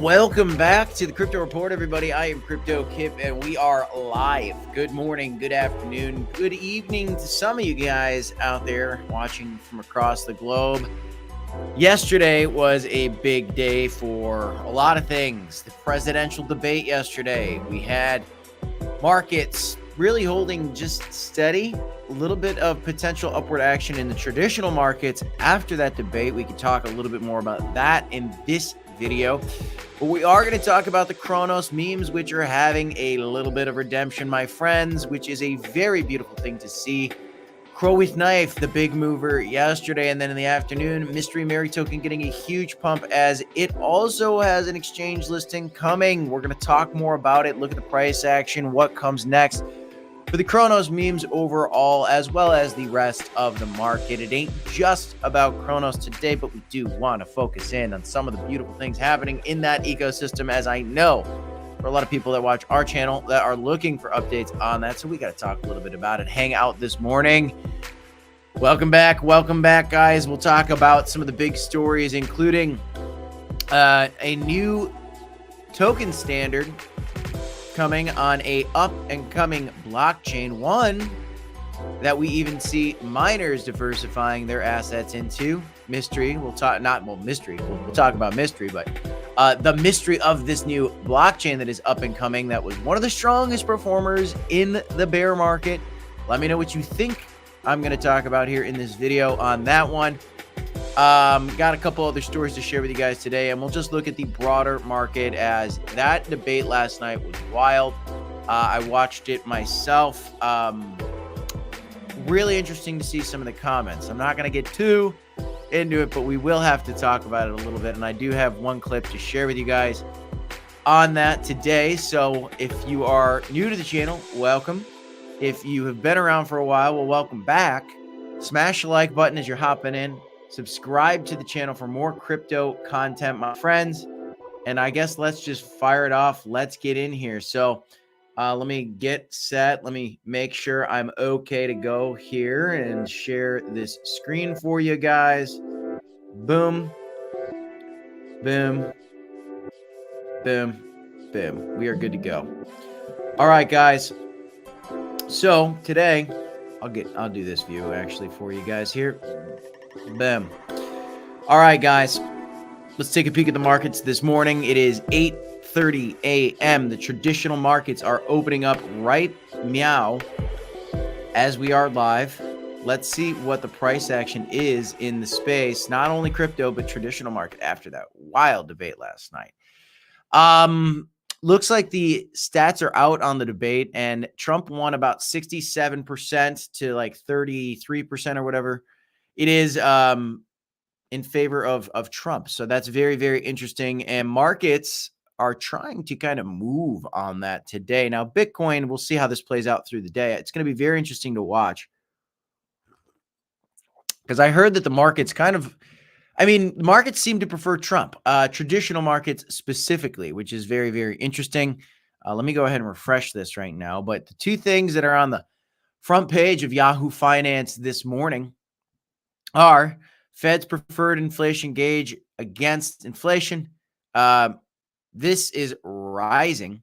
Welcome back to the Crypto Report, everybody. I am Crypto Kip, and we are live. Good morning, good afternoon, good evening to some of you guys out there watching from across the globe. Yesterday was a big day for a lot of things. The presidential debate yesterday. We had markets really holding just steady. A little bit of potential upward action in the traditional markets after that debate. We can talk a little bit more about that in this video, but we are going to talk about the Kronos memes, which are having a little bit of redemption, my friends, which is a very beautiful thing to see. Crow with Knife, the big mover yesterday, and then in the afternoon, Mystery Mary token getting a huge pump as it also has an exchange listing coming. We're going to talk more about it, look at the price action, what comes next for the Kronos memes overall, as well as the rest of the market. It ain't just about Kronos today, but we do want to focus in on some of the beautiful things happening in that ecosystem, as I know for a lot of people that watch our channel that are looking for updates on that. So we got to talk a little bit about it. Hang out this morning. Welcome back, guys. We'll talk about some of the big stories, including a new token standard coming on a up and coming blockchain, one that we even see miners diversifying their assets into. Mystery, we'll talk we'll talk about mystery, but the mystery of this new blockchain that is up and coming, that was one of the strongest performers in the bear market. Let me know what you think. I'm going to talk about here in this video on that one. Got a couple other stories to share with you guys today, and we'll just look at the broader market, as that debate last night was wild. I watched it myself. Really interesting to see some of the comments. I'm not going to get too into it, but we will have to talk about it a little bit, and I do have one clip to share with you guys on that today. So if you are new to the channel, welcome. If you have been around for a while, well, welcome back. Smash the like button as you're hopping in. Subscribe to the channel for more crypto content, my friends. And I guess let's just fire it off. Let's get in here. So let me get set. Let me make sure I'm okay to go here and share this screen for you guys. Boom. Boom. Boom. Boom. We are good to go. All right, guys. So today, I'll do this view actually for you guys here. Boom. All right, guys. Let's take a peek at the markets this morning. It is 8:30 a.m. The traditional markets are opening up right meow as we are live. Let's see what the price action is in the space. Not only crypto, but traditional market after that wild debate last night. Looks like the stats are out on the debate, and Trump won about 67% to like 33% or whatever. It is in favor of Trump. So that's very, very interesting. And markets are trying to kind of move on that today. Now, Bitcoin, we'll see how this plays out through the day. It's going to be very interesting to watch, because I heard that the markets markets seem to prefer Trump, traditional markets specifically, which is very, very interesting. Let me go ahead and refresh this right now. But the two things that are on the front page of Yahoo Finance this morning are Fed's preferred inflation gauge against inflation. This is rising.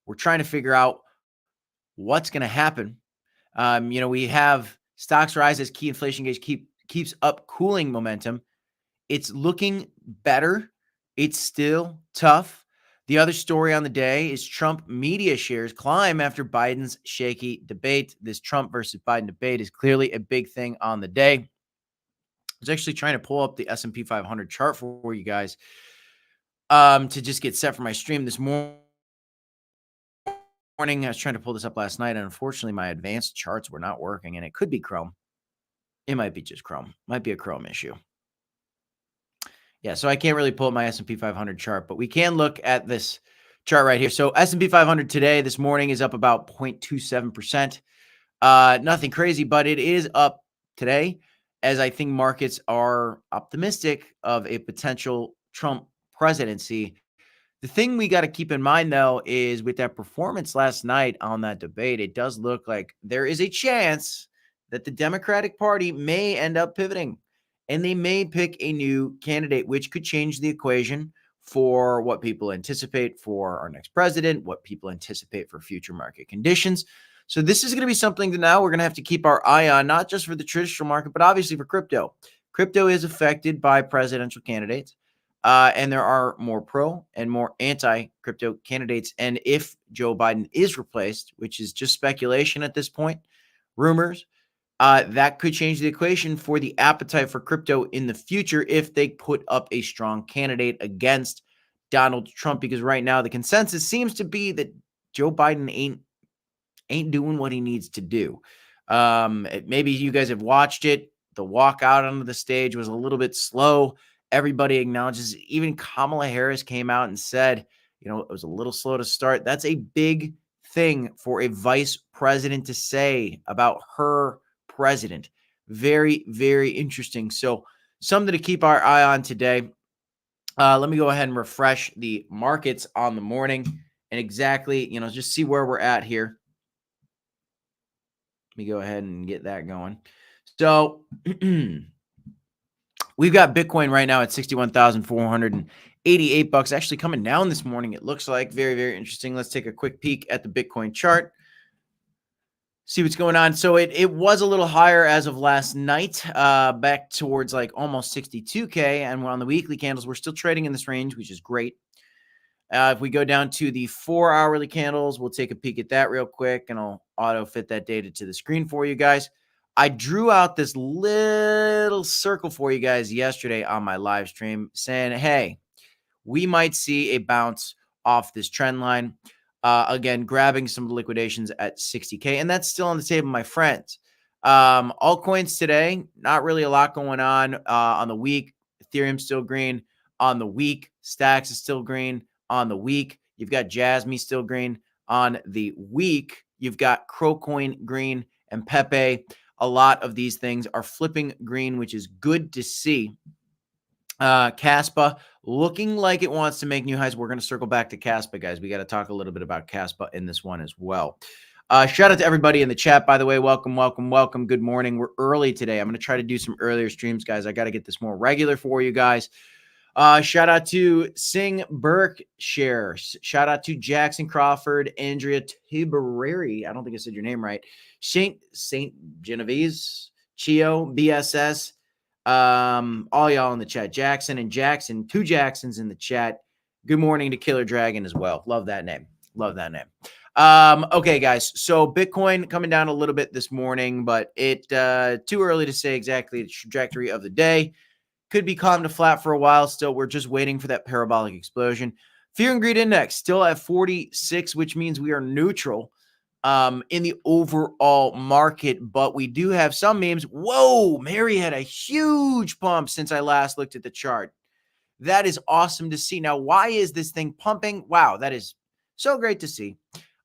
We're trying to figure out what's going to happen. We have stocks rise as key inflation gauge keeps up cooling momentum. It's looking better. It's still tough. The other story on the day is Trump media shares climb after Biden's shaky debate. This Trump versus Biden debate is clearly a big thing on the day. I was actually trying to pull up the S&P 500 chart for you guys to just get set for my stream this morning. I was trying to pull this up last night, and unfortunately my advanced charts were not working, and it could be Chrome. It might be just Chrome. Might be a Chrome issue. Yeah, so I can't really pull up my S&P 500 chart, but we can look at this chart right here. So S&P 500 today, this morning, is up about 0.27%. Nothing crazy, but it is up today, as I think markets are optimistic of a potential Trump presidency. The thing we got to keep in mind, though, is with that performance last night on that debate, it does look like there is a chance that the Democratic Party may end up pivoting, and they may pick a new candidate, which could change the equation for what people anticipate for our next president, what people anticipate for future market conditions. So this is going to be something that now we're going to have to keep our eye on, not just for the traditional market, but obviously for crypto. Crypto is affected by presidential candidates, and there are more pro and more anti-crypto candidates. And if Joe Biden is replaced, which is just speculation at this point, rumors, that could change the equation for the appetite for crypto in the future if they put up a strong candidate against Donald Trump. Because right now the consensus seems to be that Joe Biden ain't doing what he needs to do. Maybe you guys have watched it. The walk out onto the stage was a little bit slow. Everybody acknowledges. Even Kamala Harris came out and said, it was a little slow to start. That's a big thing for a vice president to say about her president. Very, very interesting. So something to keep our eye on today. Let me go ahead and refresh the markets on the morning and exactly, just see where we're at here. Let me go ahead and get that going. So we've got Bitcoin right now at 61,488 bucks, actually coming down this morning. It looks like very, very interesting. Let's take a quick peek at the Bitcoin chart. See what's going on. So it was a little higher as of last night, back towards like almost 62K. And on the weekly candles, we're still trading in this range, which is great. If we go down to the 4-hourly candles, we'll take a peek at that real quick, and I'll auto fit that data to the screen for you guys. I drew out this little circle for you guys yesterday on my live stream saying, hey, we might see a bounce off this trend line. Again, grabbing some liquidations at 60K, and that's still on the table, my friends. Altcoins today, not really a lot going on the week. Ethereum still green. On the week, Stacks is still green. On the week, you've got Jasmy still green. On the week, you've got Crocoin green and Pepe. A lot of these things are flipping green, which is good to see. Caspa looking like it wants to make new highs. We're going to circle back to Caspa, guys. We got to talk a little bit about Caspa in this one as well. Shout out to everybody in the chat, by the way. Welcome, welcome, welcome. Good morning. We're early today. I'm going to try to do some earlier streams, guys. I got to get this more regular for you guys. Shout out to Sing Berkshire. Shout out to Jackson Crawford, Andrea Tibereri. I don't think I said your name right. Saint Genovese, Chio, BSS. All y'all in the chat. Jackson and Jackson, 2 Jacksons in the chat. Good morning to Killer Dragon as well. Love that name. Love that name. Okay, guys. So Bitcoin coming down a little bit this morning, but it too early to say exactly the trajectory of the day. Could be calm to flat for a while still. We're just waiting for that parabolic explosion. Fear and greed index still at 46, which means we are neutral in the overall market, but we do have some memes. Whoa, Mary had a huge pump since I last looked at the chart. That is awesome to see. Now, why is this thing pumping? Wow, that is so great to see.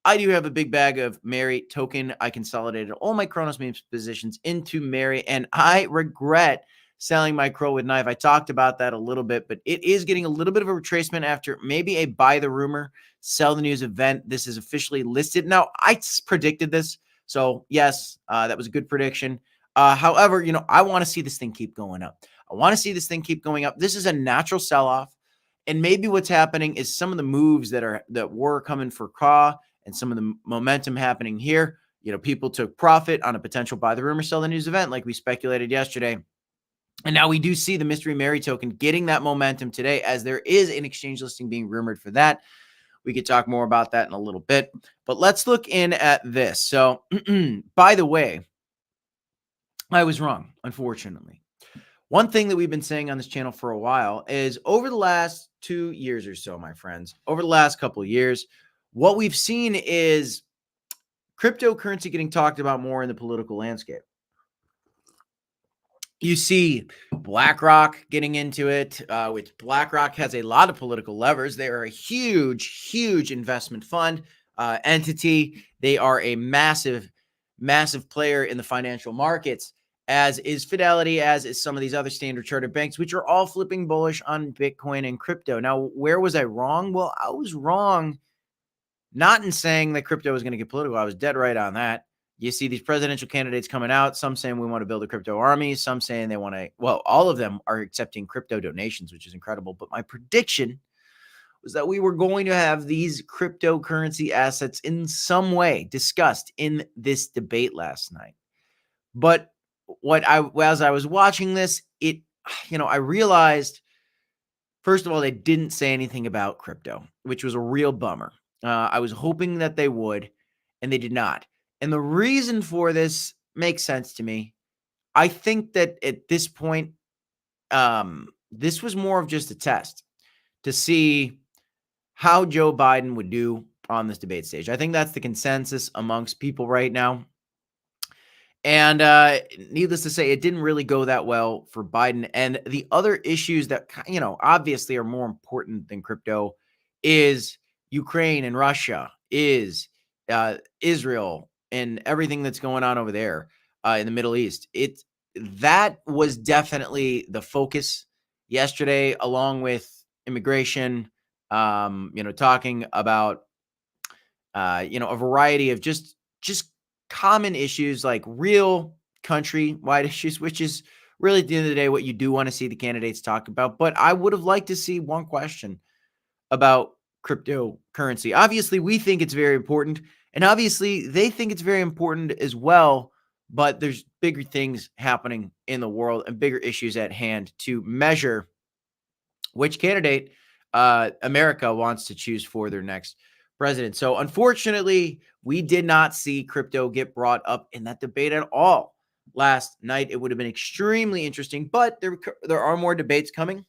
I do have a big bag of Mary token. I consolidated all my Kronos memes positions into Mary, and I regret selling my crow with knife. I talked about that a little bit, but it is getting a little bit of a retracement after maybe a buy the rumor, sell the news event. This is officially listed. Now, I predicted this. So yes, that was a good prediction. However, I want to see this thing keep going up. I want to see this thing keep going up. This is a natural sell-off. And maybe what's happening is some of the moves that were coming for CAW and some of the momentum happening here. People took profit on a potential buy the rumor, sell the news event like we speculated yesterday. And now we do see the mystery Mary token getting that momentum today, as there is an exchange listing being rumored for that. We could talk more about that in a little bit, but let's look in at this. So by the way, I was wrong, unfortunately. One thing that we've been saying on this channel for a while is over the last 2 years or so, my friends, over the last couple of years, what we've seen is cryptocurrency getting talked about more in the political landscape. You see BlackRock getting into it, which BlackRock has a lot of political levers. They are a huge, huge investment fund entity. They are a massive, massive player in the financial markets, as is Fidelity, as is some of these other Standard Chartered banks, which are all flipping bullish on Bitcoin and crypto. Now, where was I wrong? Well, I was wrong not in saying that crypto was going to get political. I was dead right on that. You see these presidential candidates coming out, some saying we want to build a crypto army, some saying they want to, well, all of them are accepting crypto donations, which is incredible. But my prediction was that we were going to have these cryptocurrency assets in some way discussed in this debate last night. But as I was watching this, I realized, first of all, they didn't say anything about crypto, which was a real bummer. I was hoping that they would, and they did not. And the reason for this makes sense to me. I think that at this point, this was more of just a test to see how Joe Biden would do on this debate stage. I think that's the consensus amongst people right now. And needless to say, it didn't really go that well for Biden. And the other issues that, obviously are more important than crypto is Ukraine and Russia, is Israel and everything that's going on over there in the Middle East. That was definitely the focus yesterday, along with immigration, talking about, a variety of just common issues, like real country-wide issues, which is really, at the end of the day, what you do want to see the candidates talk about. But I would have liked to see one question about cryptocurrency. Obviously, we think it's very important, and obviously they think it's very important as well, but there's bigger things happening in the world and bigger issues at hand to measure which candidate America wants to choose for their next president. So unfortunately, we did not see crypto get brought up in that debate at all last night. It would have been extremely interesting, but there are more debates coming.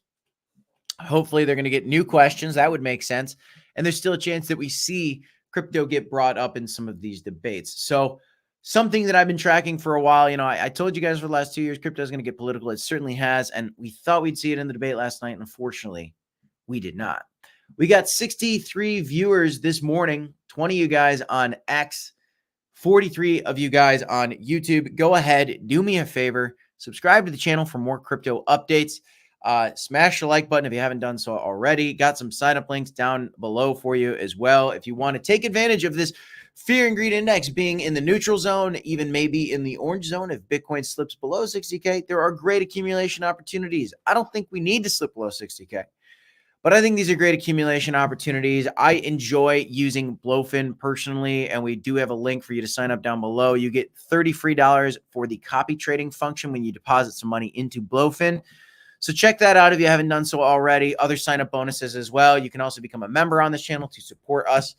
Hopefully they're going to get new questions. That would make sense. And there's still a chance that we see crypto get brought up in some of these debates. So something that I've been tracking for a while, I told you guys for the last 2 years, crypto is going to get political. It certainly has. And we thought we'd see it in the debate last night. And unfortunately, we did not. We got 63 viewers this morning, 20 of you guys on X, 43 of you guys on YouTube. Go ahead, do me a favor, subscribe to the channel for more crypto updates. Smash the like button if you haven't done so already. Got some sign-up links down below for you as well. If you want to take advantage of this fear and greed index being in the neutral zone, even maybe in the orange zone, if Bitcoin slips below 60K, there are great accumulation opportunities. I don't think we need to slip below 60K. But I think these are great accumulation opportunities. I enjoy using Blowfin personally, and we do have a link for you to sign up down below. You get $30 free for the copy trading function when you deposit some money into Blowfin. So check that out if you haven't done so already. Other sign-up bonuses as well. You can also become a member on this channel to support us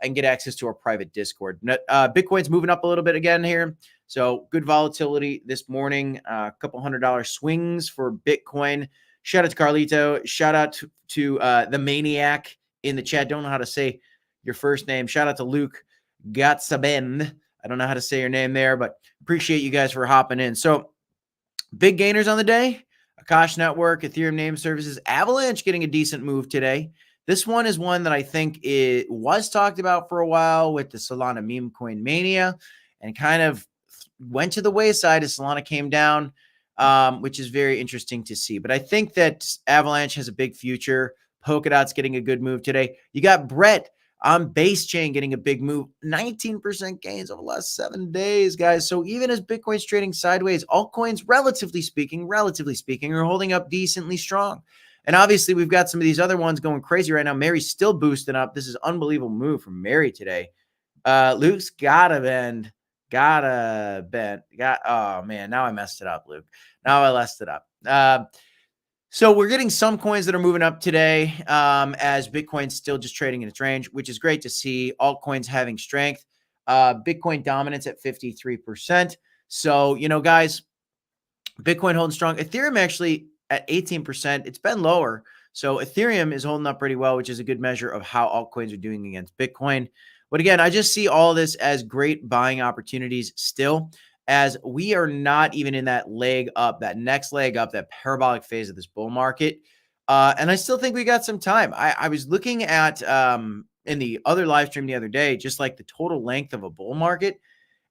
and get access to our private Discord. Bitcoin's moving up a little bit again here. So good volatility this morning. A couple $100 swings for Bitcoin. Shout out to Carlito. Shout out to the Maniac in the chat. Don't know how to say your first name. Shout out to Luke Gatsaben. I don't know how to say your name there, but appreciate you guys for hopping in. So big gainers on the day. Akash Network, Ethereum Name Services, Avalanche getting a decent move today. This one is one that I think it was talked about for a while with the Solana meme coin mania and kind of went to the wayside as Solana came down. Which is very interesting to see. But I think that Avalanche has a big future. Polkadot's getting a good move today. You got Brett on Base Chain getting a big move. 19% gains over the last 7 days, guys. So even as Bitcoin's trading sideways, altcoins, relatively speaking, are holding up decently strong. And obviously, we've got some of these other ones going crazy right now. MERY's still boosting up. This is an unbelievable move from MERY today. Luke's gotta bend. Oh man, now I messed it up, Luke. Now I messed it up. So we're getting some coins that are moving up today as Bitcoin's still just trading in its range, which is great to see. Altcoins having strength. Bitcoin dominance at 53%. So, guys, Bitcoin holding strong. Ethereum actually at 18%. It's been lower. So Ethereum is holding up pretty well, which is a good measure of how altcoins are doing against Bitcoin. But again, I just see all this as great buying opportunities still, as we are not even in that leg up, that next leg up, that parabolic phase of this bull market. And I still think we got some time. I was looking at in the other live stream the other day, just like the total length of a bull market.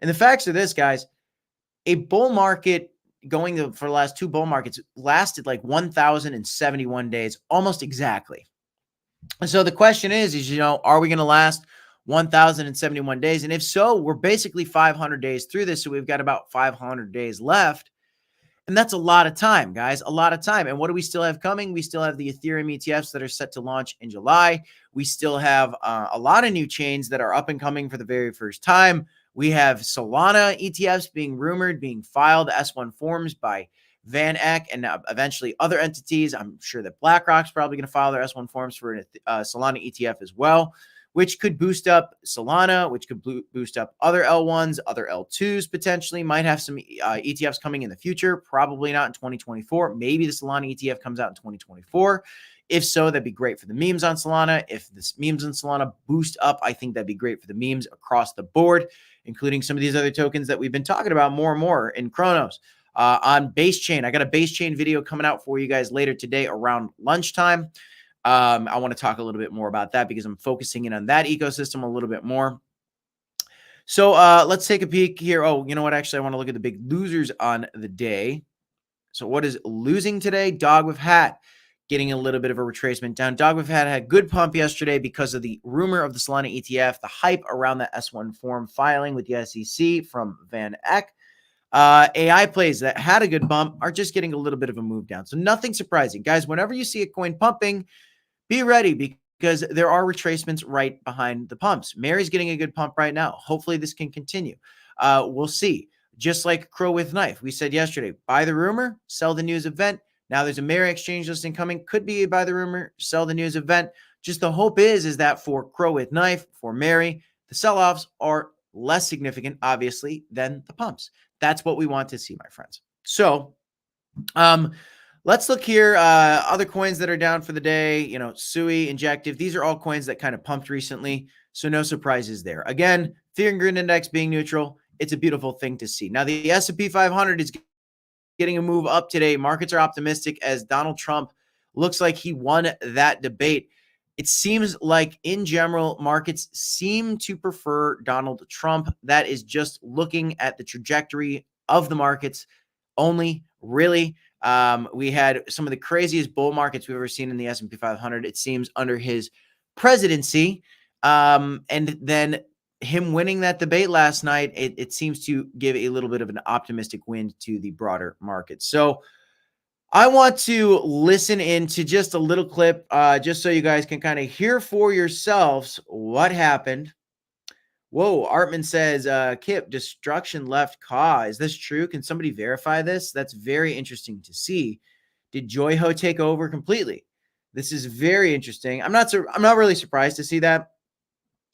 And the facts are this, guys, a bull market going for the last two bull markets lasted like 1,071 days, almost exactly. And so the question is, are we going to last 1,071 days? And if so, we're basically 500 days through this. So we've got about 500 days left. And that's a lot of time, guys, a lot of time. And what do we still have coming? We still have the Ethereum ETFs that are set to launch in July. We still have a lot of new chains that are up and coming for the very first time. We have Solana ETFs being rumored, being filed S1 forms by Van Eck and eventually other entities. I'm sure that BlackRock's probably going to file their S1 forms for a Solana ETF as well, which could boost up Solana, which could boost up other L1s, other L2s potentially. Might have some ETFs coming in the future, probably not in 2024. Maybe the Solana ETF comes out in 2024. If so, that'd be great for the memes on Solana. If the memes on Solana boost up, I think that'd be great for the memes across the board, including some of these other tokens that we've been talking about more and more in Kronos. On base chain, I got a base chain video coming out for you guys later today around lunchtime. I want to talk a little bit more about that because I'm focusing in on that ecosystem a little bit more. So let's take a peek here. Oh, you know what? Actually, I want to look at the big losers on the day. So what is losing today? Dog with Hat getting a little bit of a retracement down. Dog with Hat had a good pump yesterday because of the rumor of the Solana ETF, the hype around the S1 form filing with the SEC from Van Eck. AI plays that had a good bump are just getting a little bit of a move down. So nothing surprising. Guys, whenever you see a coin pumping, be ready because there are retracements right behind the pumps. Mary's getting a good pump right now. Hopefully this can continue. We'll see. Just like Crow with Knife. We said yesterday, buy the rumor, sell the news event. Now there's a Mary exchange listing coming. Could be buy the rumor, sell the news event. Just the hope is that for Crow with Knife, for Mary, the sell-offs are less significant, obviously, than the pumps. That's what we want to see, my friends. So, let's look here. Other coins that are down for the day, you know, Sui, Injective. These are all coins that kind of pumped recently. So no surprises there. Again, Fear and Greed Index being neutral. It's a beautiful thing to see. Now, the S&P 500 is getting a move up today. Markets are optimistic as Donald Trump looks like he won that debate. It seems like in general, markets seem to prefer Donald Trump. That is just looking at the trajectory of the markets only, really. We had some of the craziest bull markets we've ever seen in the S&P 500, it seems, under his presidency. And then him winning that debate last night, it seems to give a little bit of an optimistic wind to the broader market. So I want to listen into just a little clip, just so you guys can kind of hear for yourselves what happened. Whoa, Artman says, Kip, destruction left CAW. Is this true? Can somebody verify this? That's very interesting to see. Did Joyho take over completely? This is very interesting. I'm not really surprised to see that.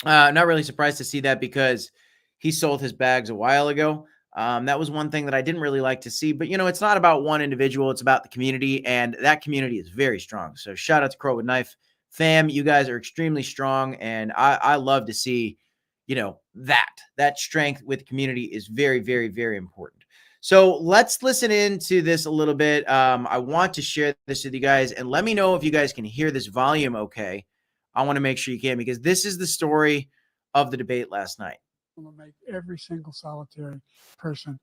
Not really surprised to see that because he sold his bags a while ago. That was one thing that I didn't really like to see, but you know, it's not about one individual. It's about the community, and that community is very strong. So shout out to Crow with Knife fam. You guys are extremely strong. And I love to see, you know, that strength with the community is very, very, very important. So let's listen into this a little bit. I want to share this with you guys and let me know if you guys can hear this volume. Okay. I want to make sure you can, because this is the story of the debate last night. To make every single solitary person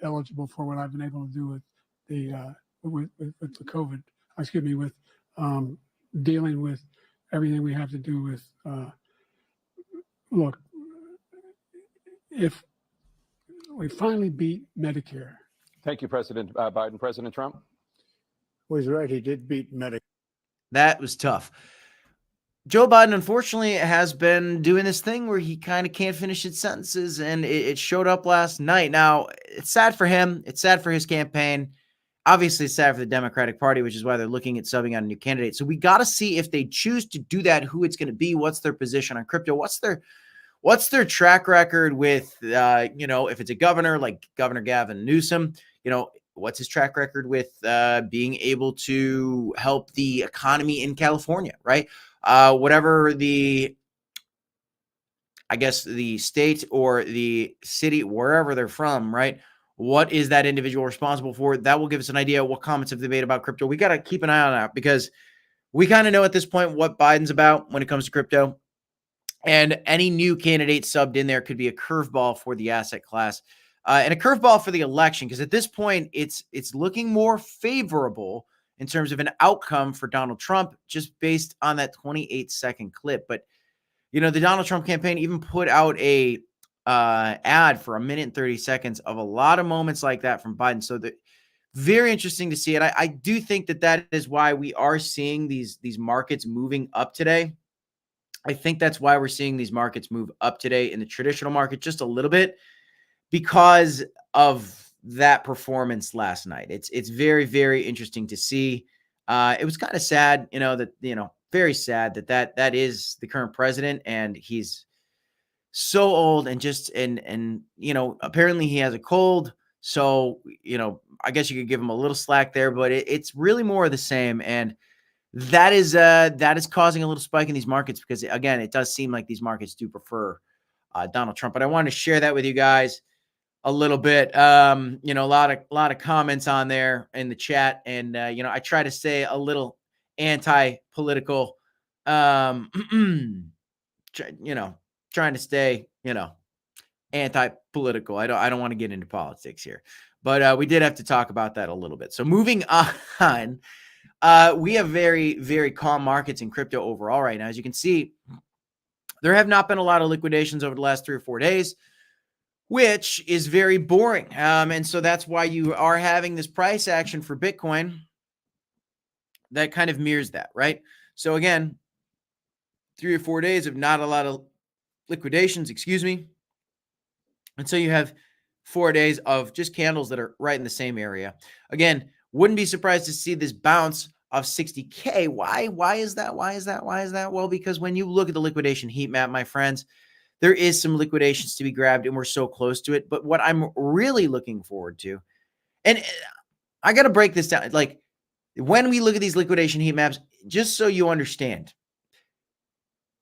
eligible for what I've been able to do with the with the COVID. Excuse me, with dealing with everything we have to do with. Look, if we finally beat Medicare. Thank you, President Biden. President Trump. Well, he's right. He did beat Medicare. That was tough. Joe Biden, unfortunately, has been doing this thing where he kind of can't finish his sentences, and it showed up last night. Now, it's sad for him. It's sad for his campaign. Obviously, it's sad for the Democratic Party, which is why they're looking at subbing out a new candidate. So we got to see if they choose to do that, who it's going to be, what's their position on crypto, what's their track record with, you know, if it's a governor like Governor Gavin Newsom, you know, what's his track record with being able to help the economy in California, right? Whatever the, I guess, the state or the city, wherever they're from, right? What is that individual responsible for? That will give us an idea what comments have they made about crypto. We got to keep an eye on that because we kind of know at this point what Biden's about when it comes to crypto. And any new candidate subbed in there could be a curveball for the asset class and a curveball for the election, because at this point, it's looking more favorable in terms of an outcome for Donald Trump, just based on that 28-second clip. But, you know, the Donald Trump campaign even put out a ad for 1 minute and 30 seconds of a lot of moments like that from Biden. So that very interesting to see it. I do think that is why we are seeing these markets moving up today. I think that's why we're seeing these markets move up today in the traditional market just a little bit, because of that performance last night. It's very, very interesting to see. It was kind of sad, very sad that is the current president, and he's so old and apparently he has a cold. So, I guess you could give him a little slack there, but it's really more of the same. And that is causing a little spike in these markets because, again, it does seem like these markets do prefer Donald Trump. But I wanted to share that with you guys a little bit. A lot of comments on there in the chat, and I try to stay a little anti-political. Trying to stay, anti-political. I don't want to get into politics here, but we did have to talk about that a little bit. So moving on, we have very, very calm markets in crypto overall right now. As you can see, there have not been a lot of liquidations over the last 3 or 4 days, which is very boring. And so that's why you are having this price action for Bitcoin that kind of mirrors that, right? So again, 3 or 4 days of not a lot of liquidations, and so you have 4 days of just candles that are right in the same area. Again, wouldn't be surprised to see this bounce of 60K. Why is that? Well, because when you look at the liquidation heat map, my friends, there is some liquidations to be grabbed, and we're so close to it. But what I'm really looking forward to, and I got to break this down, like when we look at these liquidation heat maps, just so you understand,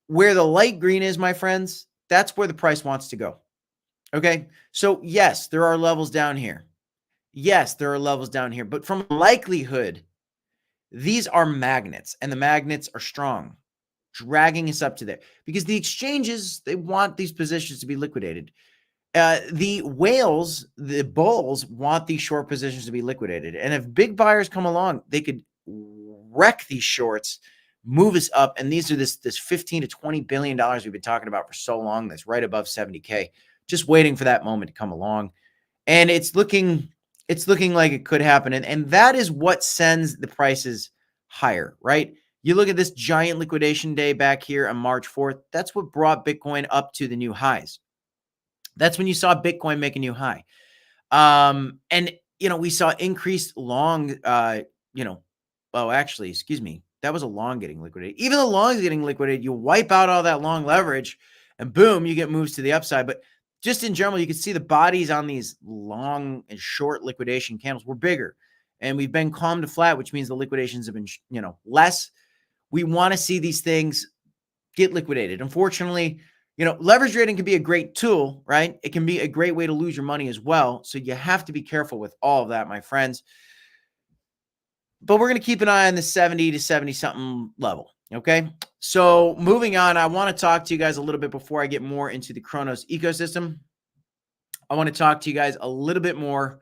where the light green is, my friends, that's where the price wants to go. Okay. So yes, there are levels down here. But from likelihood, these are magnets, and the magnets are strong, dragging us up to there because the exchanges, they want these positions to be liquidated. The whales, the bulls, want these short positions to be liquidated. And if big buyers come along, they could wreck these shorts, move us up. And these are this $15 to $20 billion we've been talking about for so long. That's right above 70K, just waiting for that moment to come along. And it's looking like it could happen. And that is what sends the prices higher, right? You look at this giant liquidation day back here on March 4th. That's what brought Bitcoin up to the new highs. That's when you saw Bitcoin make a new high. And, we saw increased long, that was a long getting liquidated. Even the longs getting liquidated, you wipe out all that long leverage and boom, you get moves to the upside. But just in general, you can see the bodies on these long and short liquidation candles were bigger. And we've been calm to flat, which means the liquidations have been, less. We want to see these things get liquidated. Unfortunately, leverage trading can be a great tool, right? It can be a great way to lose your money as well. So you have to be careful with all of that, my friends. But we're going to keep an eye on the 70 to 70 something level. Okay. So moving on, I want to talk to you guys a little bit before I get more into the Kronos ecosystem. I want to talk to you guys a little bit more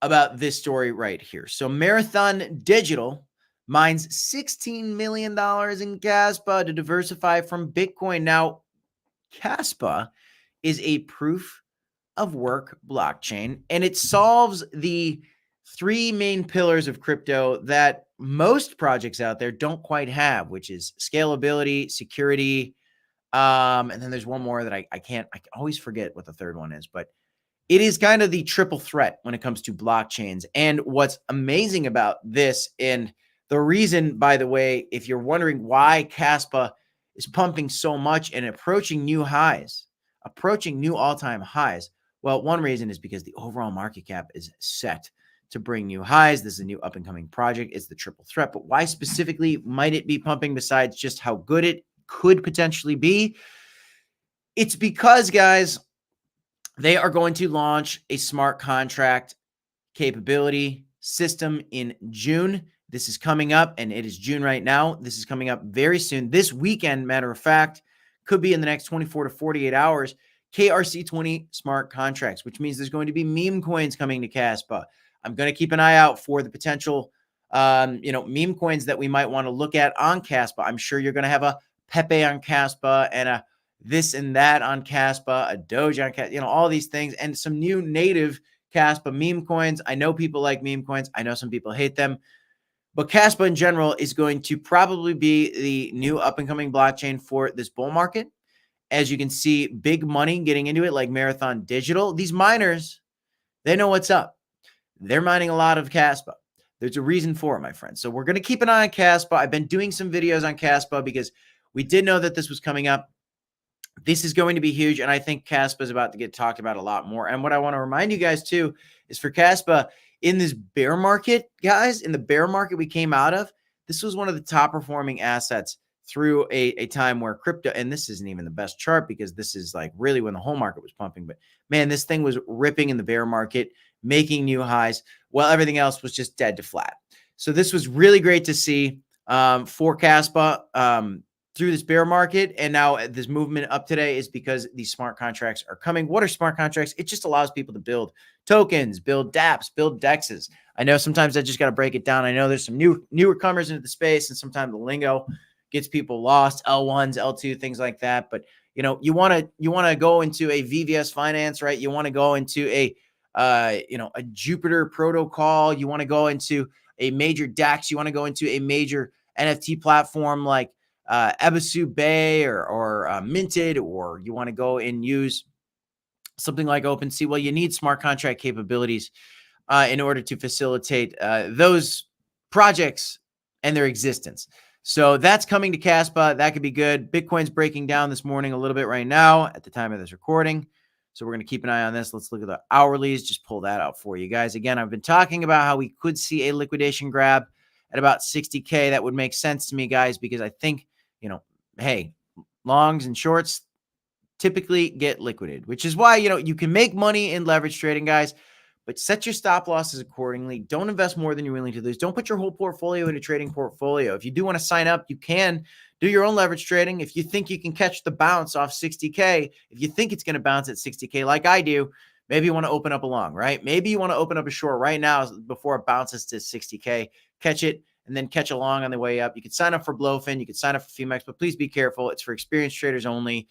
about this story right here. So Marathon Digital mines $16 million in Caspa to diversify from Bitcoin. Now, Caspa is a proof of work blockchain, and it solves the 3 main pillars of crypto that most projects out there don't quite have, which is scalability, security, and then there's one more that I always forget what the third one is, but it is kind of the triple threat when it comes to blockchains. And what's amazing about this, and the reason, by the way, if you're wondering why Caspa is pumping so much and approaching new all-time highs, well, one reason is because the overall market cap is set to bring new highs. This is a new up-and-coming project. It's the triple threat. But why specifically might it be pumping besides just how good it could potentially be? It's because, guys, they are going to launch a smart contract capability system in June. This is coming up, and it is June right now. This is coming up very soon. This weekend, matter of fact, could be in the next 24 to 48 hours. KRC20 smart contracts, which means there's going to be meme coins coming to Caspa. I'm going to keep an eye out for the potential, meme coins that we might want to look at on Caspa. I'm sure you're going to have a Pepe on Caspa and a this and that on Caspa, a Doge on Caspa, all these things, and some new native Caspa meme coins. I know people like meme coins. I know some people hate them. But Caspa in general is going to probably be the new up-and-coming blockchain for this bull market. As you can see, big money getting into it like Marathon Digital. These miners, they know what's up. They're mining a lot of Caspa. There's a reason for it, my friends. So we're going to keep an eye on Caspa. I've been doing some videos on Caspa because we did know that this was coming up. This is going to be huge, and I think Caspa is about to get talked about a lot more. And what I want to remind you guys, too, is for Caspa, in this bear market, guys, in the bear market we came out of, this was one of the top performing assets through a time where crypto, and this isn't even the best chart because this is like really when the whole market was pumping. But, man, this thing was ripping in the bear market, making new highs, while everything else was just dead to flat. So this was really great to see for Caspa through this bear market. And now this movement up today is because these smart contracts are coming. What are smart contracts? It just allows people to build tokens, build dApps, build DEXs. I know sometimes I just got to break it down. I know there's some newer comers into the space, and sometimes the lingo gets people lost, L1s, L2, things like that. But you want to go into a VVS finance, right? You want to go into a Jupiter protocol. You want to go into a major DEX. You want to go into a major NFT platform like Ebisu Bay or Minted, or you want to go and use something like OpenSea. Well, you need smart contract capabilities in order to facilitate those projects and their existence. So that's coming to Caspa. That could be good. Bitcoin's breaking down this morning a little bit right now at the time of this recording. So we're going to keep an eye on this. Let's look at the hourlies. Just pull that out for you guys. Again, I've been talking about how we could see a liquidation grab at about 60K. That would make sense to me, guys, because I think, hey, longs and shorts typically get liquidated, which is why, you can make money in leverage trading, guys, but set your stop losses accordingly. Don't invest more than you're willing to lose. Don't put your whole portfolio in a trading portfolio. If you do want to sign up, you can do your own leverage trading. If you think you can catch the bounce off 60K, if you think it's going to bounce at 60K like I do, maybe you want to open up a long, right? Maybe you want to open up a short right now before it bounces to 60K, catch it, and then catch a long on the way up. You could sign up for Blowfin. You could sign up for Fumex, but please be careful. It's for experienced traders only.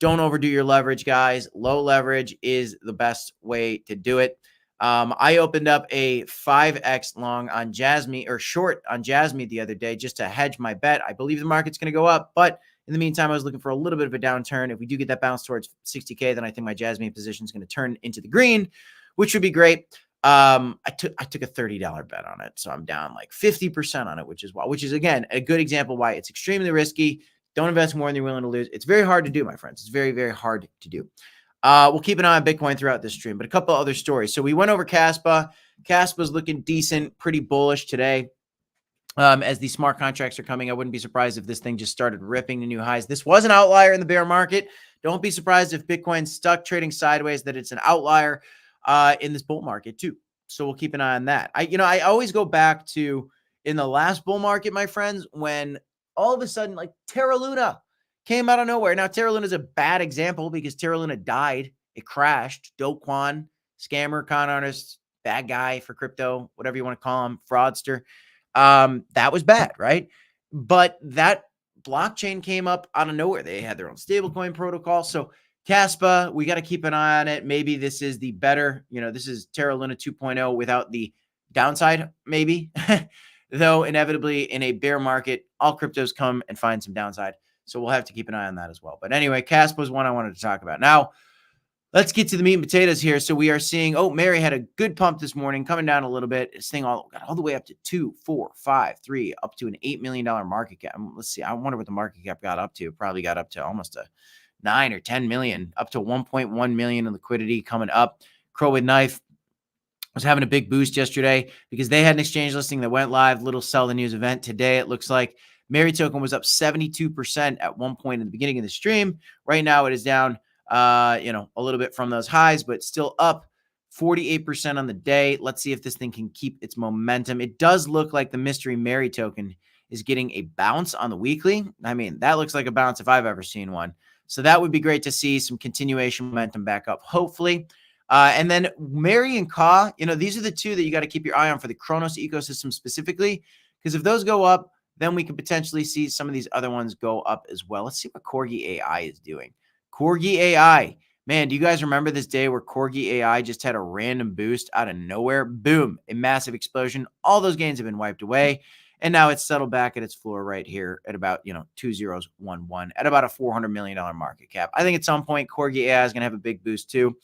Don't overdo your leverage, guys. Low leverage is the best way to do it. I opened up a 5x long on Jasmine, or short on Jasmine the other day just to hedge my bet. I believe the market's going to go up, but in the meantime, I was looking for a little bit of a downturn. If we do get that bounce towards 60K, then I think my Jasmine position is going to turn into the green, which would be great. I took a $30 bet on it, so I'm down like 50% on it, which is again a good example why it's extremely risky. Don't invest more than you're willing to lose. It's very hard to do, my friends. It's very, very hard to do. We'll keep an eye on Bitcoin throughout this stream, but a couple other stories. So we went over Caspa. Caspa's looking decent, pretty bullish today. As these smart contracts are coming, I wouldn't be surprised if this thing just started ripping to new highs. This was an outlier in the bear market. Don't be surprised if Bitcoin's stuck trading sideways, that it's an outlier in this bull market too. So we'll keep an eye on that. I always go back to in the last bull market, my friends, when all of a sudden like Terra Luna came out of nowhere. Now, Terra Luna is a bad example because Terra Luna died. It crashed. Do Kwon, scammer, con artist, bad guy for crypto, whatever you want to call him, fraudster. That was bad, right? But that blockchain came up out of nowhere. They had their own stablecoin protocol. So Caspa, we got to keep an eye on it. Maybe this is the better, this is Terra Luna 2.0 without the downside, maybe. Though inevitably in a bear market, all cryptos come and find some downside. So we'll have to keep an eye on that as well. But anyway, Caspa was one I wanted to talk about. Now, let's get to the meat and potatoes here. So we are seeing, MERY had a good pump this morning, coming down a little bit. This thing got all the way up to 2, 4, 5, 3, up to an $8 million market cap. Let's see. I wonder what the market cap got up to. Probably got up to almost a 9 or 10 million, up to 1.1 million in liquidity coming up. Crow with Knife was having a big boost yesterday because they had an exchange listing that went live. Little sell the news event today. It looks like MERY token was up 72% at one point in the beginning of the stream. Right now it is down, a little bit from those highs, but still up 48% on the day. Let's see if this thing can keep its momentum. It does look like the mystery MERY token is getting a bounce on the weekly. I mean, that looks like a bounce if I've ever seen one. So that would be great to see some continuation momentum back up, hopefully. And then MERY and CAW, these are the two that you got to keep your eye on for the Kronos ecosystem specifically, because if those go up, then we can potentially see some of these other ones go up as well. Let's see what Corgi AI is doing. Corgi AI. Man, do you guys remember this day where Corgi AI just had a random boost out of nowhere? Boom, a massive explosion. All those gains have been wiped away. And now it's settled back at its floor right here at about, 2011 at about a $400 million market cap. I think at some point, Corgi AI is going to have a big boost too.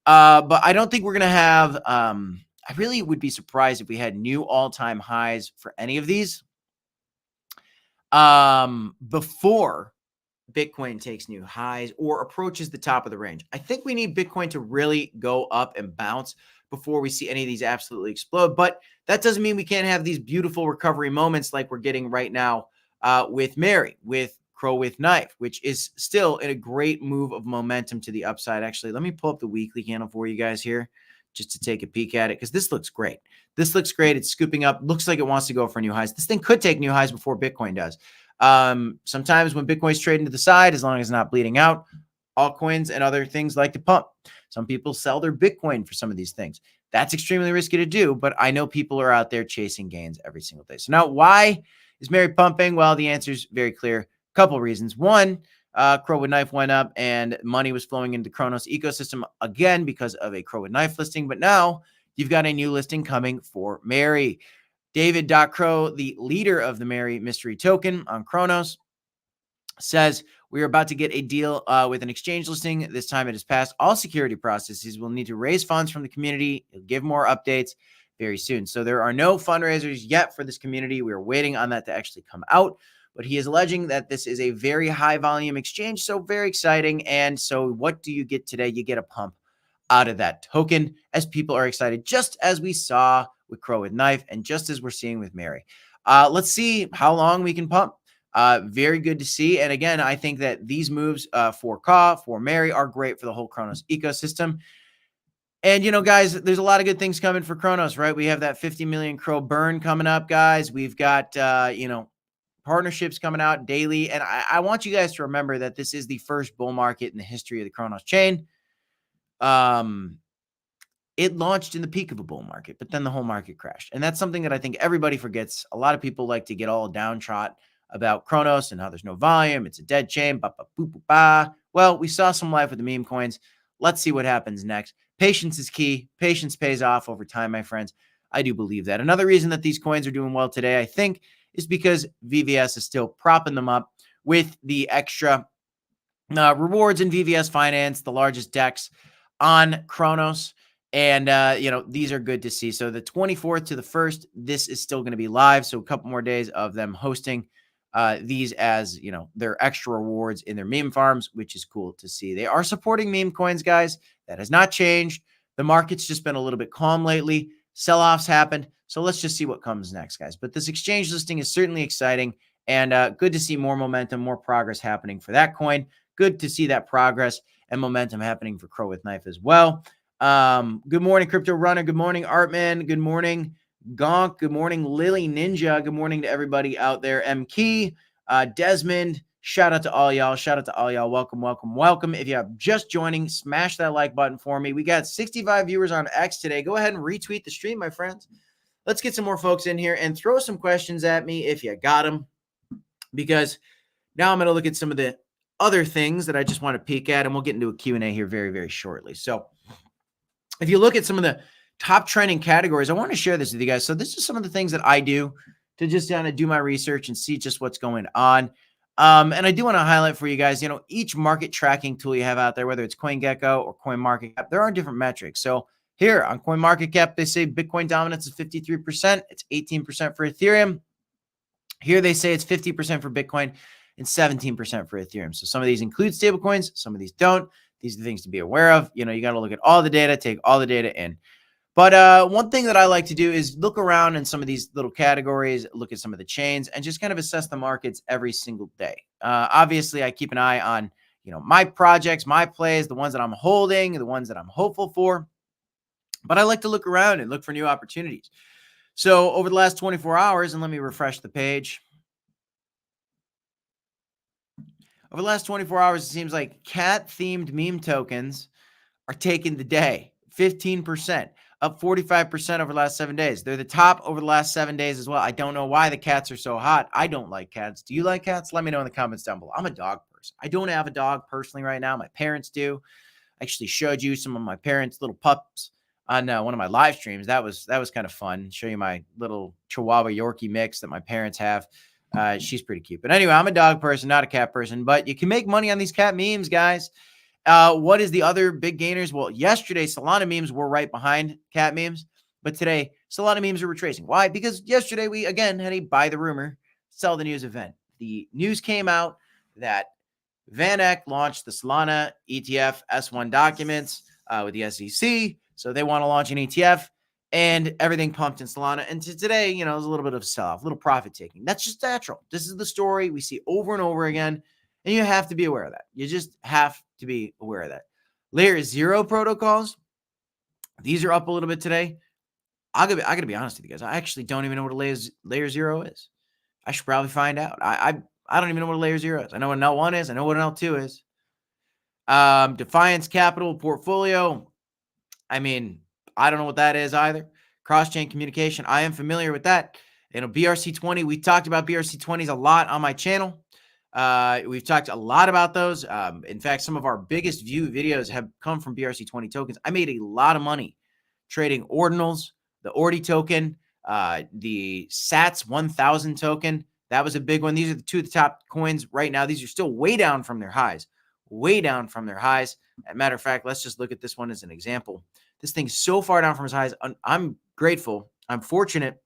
But I don't think we're going to have, I really would be surprised if we had new all-time highs for any of these before Bitcoin takes new highs or approaches the top of the range. I think we need Bitcoin to really go up and bounce before we see any of these absolutely explode. But that doesn't mean we can't have these beautiful recovery moments like we're getting right now with MERY, with Crow with Knife, which is still in a great move of momentum to the upside. Actually, let me pull up the weekly candle for you guys here just to take a peek at it, because this looks great. This looks great. It's scooping up. Looks like it wants to go for new highs. This thing could take new highs before Bitcoin does. Sometimes when Bitcoin's trading to the side, as long as it's not bleeding out, altcoins and other things like to pump. Some people sell their Bitcoin for some of these things. That's extremely risky to do, but I know people are out there chasing gains every single day. So now, why is MERY pumping? Well, the answer is very clear. Couple reasons. One, Crow with Knife went up and money was flowing into Kronos ecosystem again because of a Crow with Knife listing. But now you've got a new listing coming for MERY. David.Crow, the leader of the MERY mystery token on Kronos, says we are about to get a deal with an exchange listing. This time it has passed all security processes. We'll need to raise funds from the community. He'll give more updates very soon. So there are no fundraisers yet for this community. We are waiting on that to actually come out. But he is alleging that this is a very high volume exchange. So very exciting. And so what do you get today? You get a pump out of that token as people are excited, just as we saw with Crow with Knife and just as we're seeing with MERY. Let's see how long we can pump. Very good to see. And again, I think that these moves for CAW, for MERY are great for the whole Kronos ecosystem. And, guys, there's a lot of good things coming for Kronos, right? We have that 50 million Crow burn coming up, guys. We've got, partnerships coming out daily. And I want you guys to remember that this is the first bull market in the history of the Kronos chain. It launched in the peak of a bull market, but then the whole market crashed. And that's something that I think everybody forgets. A lot of people like to get all downtrodden about Kronos and how there's no volume. It's a dead chain. Well, we saw some life with the meme coins. Let's see what happens next. Patience is key. Patience pays off over time, my friends. I do believe that. Another reason that these coins are doing well today, I think, is because VVS is still propping them up with the extra rewards in VVS Finance, the largest DEX on Kronos. And, these are good to see. So the 24th to the 1st, this is still going to be live. So a couple more days of them hosting these as, their extra rewards in their meme farms, which is cool to see. They are supporting meme coins, guys. That has not changed. The market's just been a little bit calm lately. Sell-offs happened. So let's just see what comes next, guys. But this exchange listing is certainly exciting and good to see more momentum, more progress happening for that coin. Good to see that progress and momentum happening for Crow with Knife as well. Good morning, Crypto Runner. Good morning, Artman. Good morning, Gonk. Good morning, Lily Ninja. Good morning to everybody out there. M Key, Desmond. Shout out to all y'all. Shout out to all y'all. Welcome, welcome, welcome. If you are just joining, smash that like button for me. We got 65 viewers on X today. Go ahead and retweet the stream, my friends. Let's get some more folks in here and throw some questions at me if you got them, because now I'm going to look at some of the other things that I just want to peek at, and we'll get into a Q&A here very, very shortly. So if you look at some of the top trending categories, I want to share this with you guys. So this is some of the things that I do to just kind of do my research and see just what's going on. And I do want to highlight for you guys, each market tracking tool you have out there, whether it's CoinGecko or CoinMarketCap, there are different metrics. So here on CoinMarketCap, they say Bitcoin dominance is 53%. It's 18% for Ethereum. Here they say it's 50% for Bitcoin and 17% for Ethereum. So some of these include stablecoins, some of these don't. These are the things to be aware of. You got to look at all the data, take all the data in. But one thing that I like to do is look around in some of these little categories, look at some of the chains, and just kind of assess the markets every single day. Obviously, I keep an eye on, my projects, my plays, the ones that I'm holding, the ones that I'm hopeful for. But I like to look around and look for new opportunities. So over the last 24 hours, and let me refresh the page. Over the last 24 hours, it seems like cat-themed meme tokens are taking the day. 15%, up 45% over the last 7 days. They're the top over the last 7 days as well. I don't know why the cats are so hot. I don't like cats. Do you like cats? Let me know in the comments down below. I'm a dog person. person. I don't have a dog personally right now. My parents do. I actually showed you some of my parents' little pups on one of my live streams. That was kind of fun. Show you my little Chihuahua Yorkie mix that my parents have. She's pretty cute. But anyway, I'm a dog person, not a cat person. But you can make money on these cat memes, guys. What is the other big gainers? Well, yesterday, Solana memes were right behind cat memes. But today, Solana memes are retracing. Why? Because yesterday we, again, had a buy the rumor, sell the news event. The news came out that Van Eck launched the Solana ETF S1 documents with the SEC. So they want to launch an ETF, and everything pumped in Solana. And today, you know, it was a little bit of a sell-off, a little profit taking. That's just natural. This is the story we see over and over again, and you have to be aware of that. You just have to be aware of that. Layer 0 protocols, these are up a little bit today. I got to be honest with you guys. I actually don't even know what a layer 0 is. I should probably find out. I don't even know what a layer 0 is. I know what an L1 is. I know what an L2 is. Defiance Capital Portfolio. I mean, I don't know what that is either. Cross-chain communication. I am familiar with that. You know, BRC20. We talked about BRC20s a lot on my channel. We've talked a lot about those. In fact, some of our biggest view videos have come from BRC20 tokens. I made a lot of money trading ordinals, the Ordi token, the SATS 1000 token. That was a big one. These are the two of the top coins right now. These are still way down from their highs. Way down from their highs. As a matter of fact, let's just look at this one as an example. This thing's so far down from its highs. I'm grateful. I'm fortunate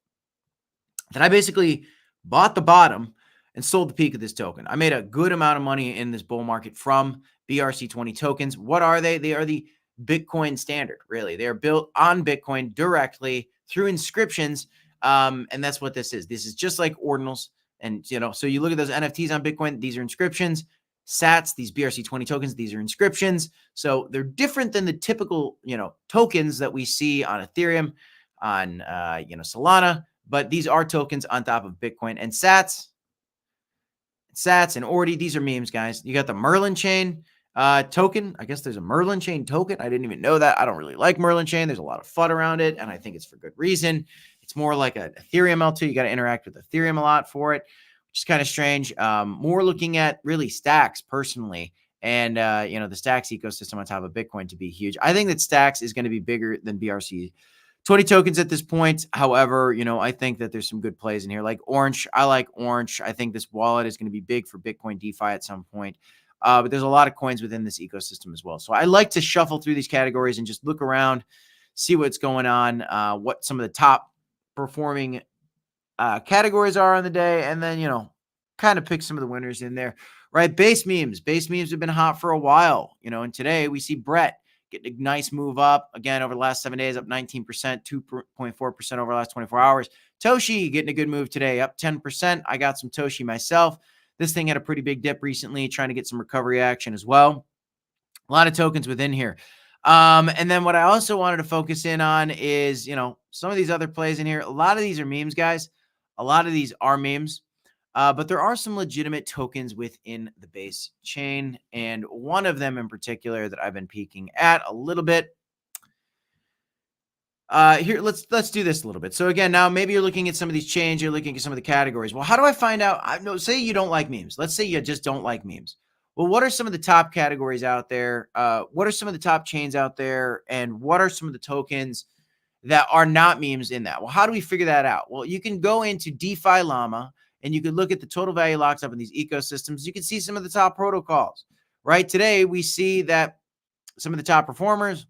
that I basically bought the bottom and sold the peak of this token. I made a good amount of money in this bull market from BRC20 tokens. What are they? They are the Bitcoin standard, really. They are built on Bitcoin directly through inscriptions. And that's what this is. This is just like ordinals. And, you know, so you look at those NFTs on Bitcoin, these are inscriptions. SATs, these BRC20 tokens, these are inscriptions. So they're different than the typical, you know, tokens that we see on Ethereum, on, you know, Solana, but these are tokens on top of Bitcoin. And SATs and Ordi, these are memes, guys. You got the Merlin chain token. I guess there's a Merlin chain token. I didn't even know that. I don't really like Merlin chain. There's a lot of FUD around it, and I think it's for good reason. It's more like an Ethereum L2. You got to interact with Ethereum a lot for it, which is kind of strange. More looking at really Stacks personally, and you know, the Stacks ecosystem on top of Bitcoin to be huge. I think that Stacks is going to be bigger than BRC 20 tokens at this point. However, you know, I think that there's some good plays in here, like Orange. I like Orange. I think this wallet is going to be big for Bitcoin DeFi at some point. But there's a lot of coins within this ecosystem as well. So I like to shuffle through these categories and just look around, see what's going on, what some of the top performing categories are on the day, and then, you know, kind of pick some of the winners in there, right? Base memes have been hot for a while, you know, and today we see Brett getting a nice move up again over the last 7 days, up 19%, 2.4% over the last 24 hours. Toshi getting a good move today, up 10%. I got some Toshi myself. This thing had a pretty big dip recently, trying to get some recovery action as well. A lot of tokens within here. And then what I also wanted to focus in on is, you know, some of these other plays in here. A lot of these are memes, guys. A lot of these are memes. But there are some legitimate tokens within the base chain, and one of them in particular that I've been peeking at a little bit. Here, let's do this a little bit. So again, now maybe you're looking at some of these chains, you're looking at some of the categories. Well, how do I find out? No, say you don't like memes. Let's say you just don't like memes. Well, what are some of the top categories out there? What are some of the top chains out there? And what are some of the tokens that are not memes in that? Well, how do we figure that out? Well, you can go into DeFi Llama, and you could look at the total value locked up in these ecosystems. You can see some of the top protocols, right? Today, we see that some of the top performers,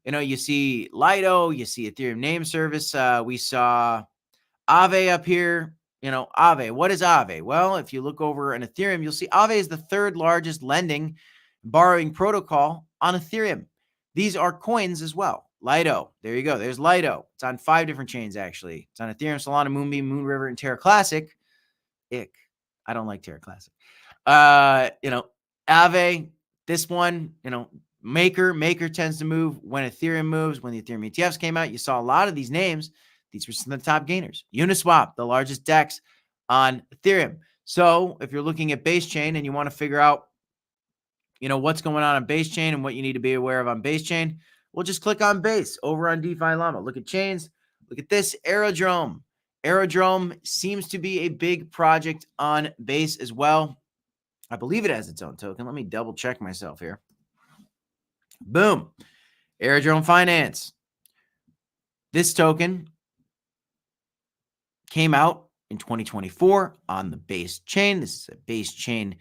you know, you see Lido, you see Ethereum name service. We saw Aave up here. You know, Aave, what is Aave? Well, if you look over in Ethereum, you'll see Aave is the third largest lending borrowing protocol on Ethereum. These are coins as well. Lido, there you go. There's Lido. It's on 5 different chains, actually. It's on Ethereum, Solana, Moonbeam, Moonriver, and Terra Classic. Ick. I don't like Terra Classic. You know, Aave, this one, you know, Maker tends to move when Ethereum moves. When the Ethereum ETFs came out, you saw a lot of these names. These were some of the top gainers. Uniswap, the largest DEX on Ethereum. So if you're looking at base chain and you want to figure out, you know, what's going on base chain and what you need to be aware of on base chain, we'll just click on base over on DeFi Llama. Look at chains. Look at this Aerodrome. Aerodrome seems to be a big project on base as well. I believe it has its own token. Let me double check myself here. Boom. Aerodrome Finance. This token came out in 2024 on the base chain. This is a base chain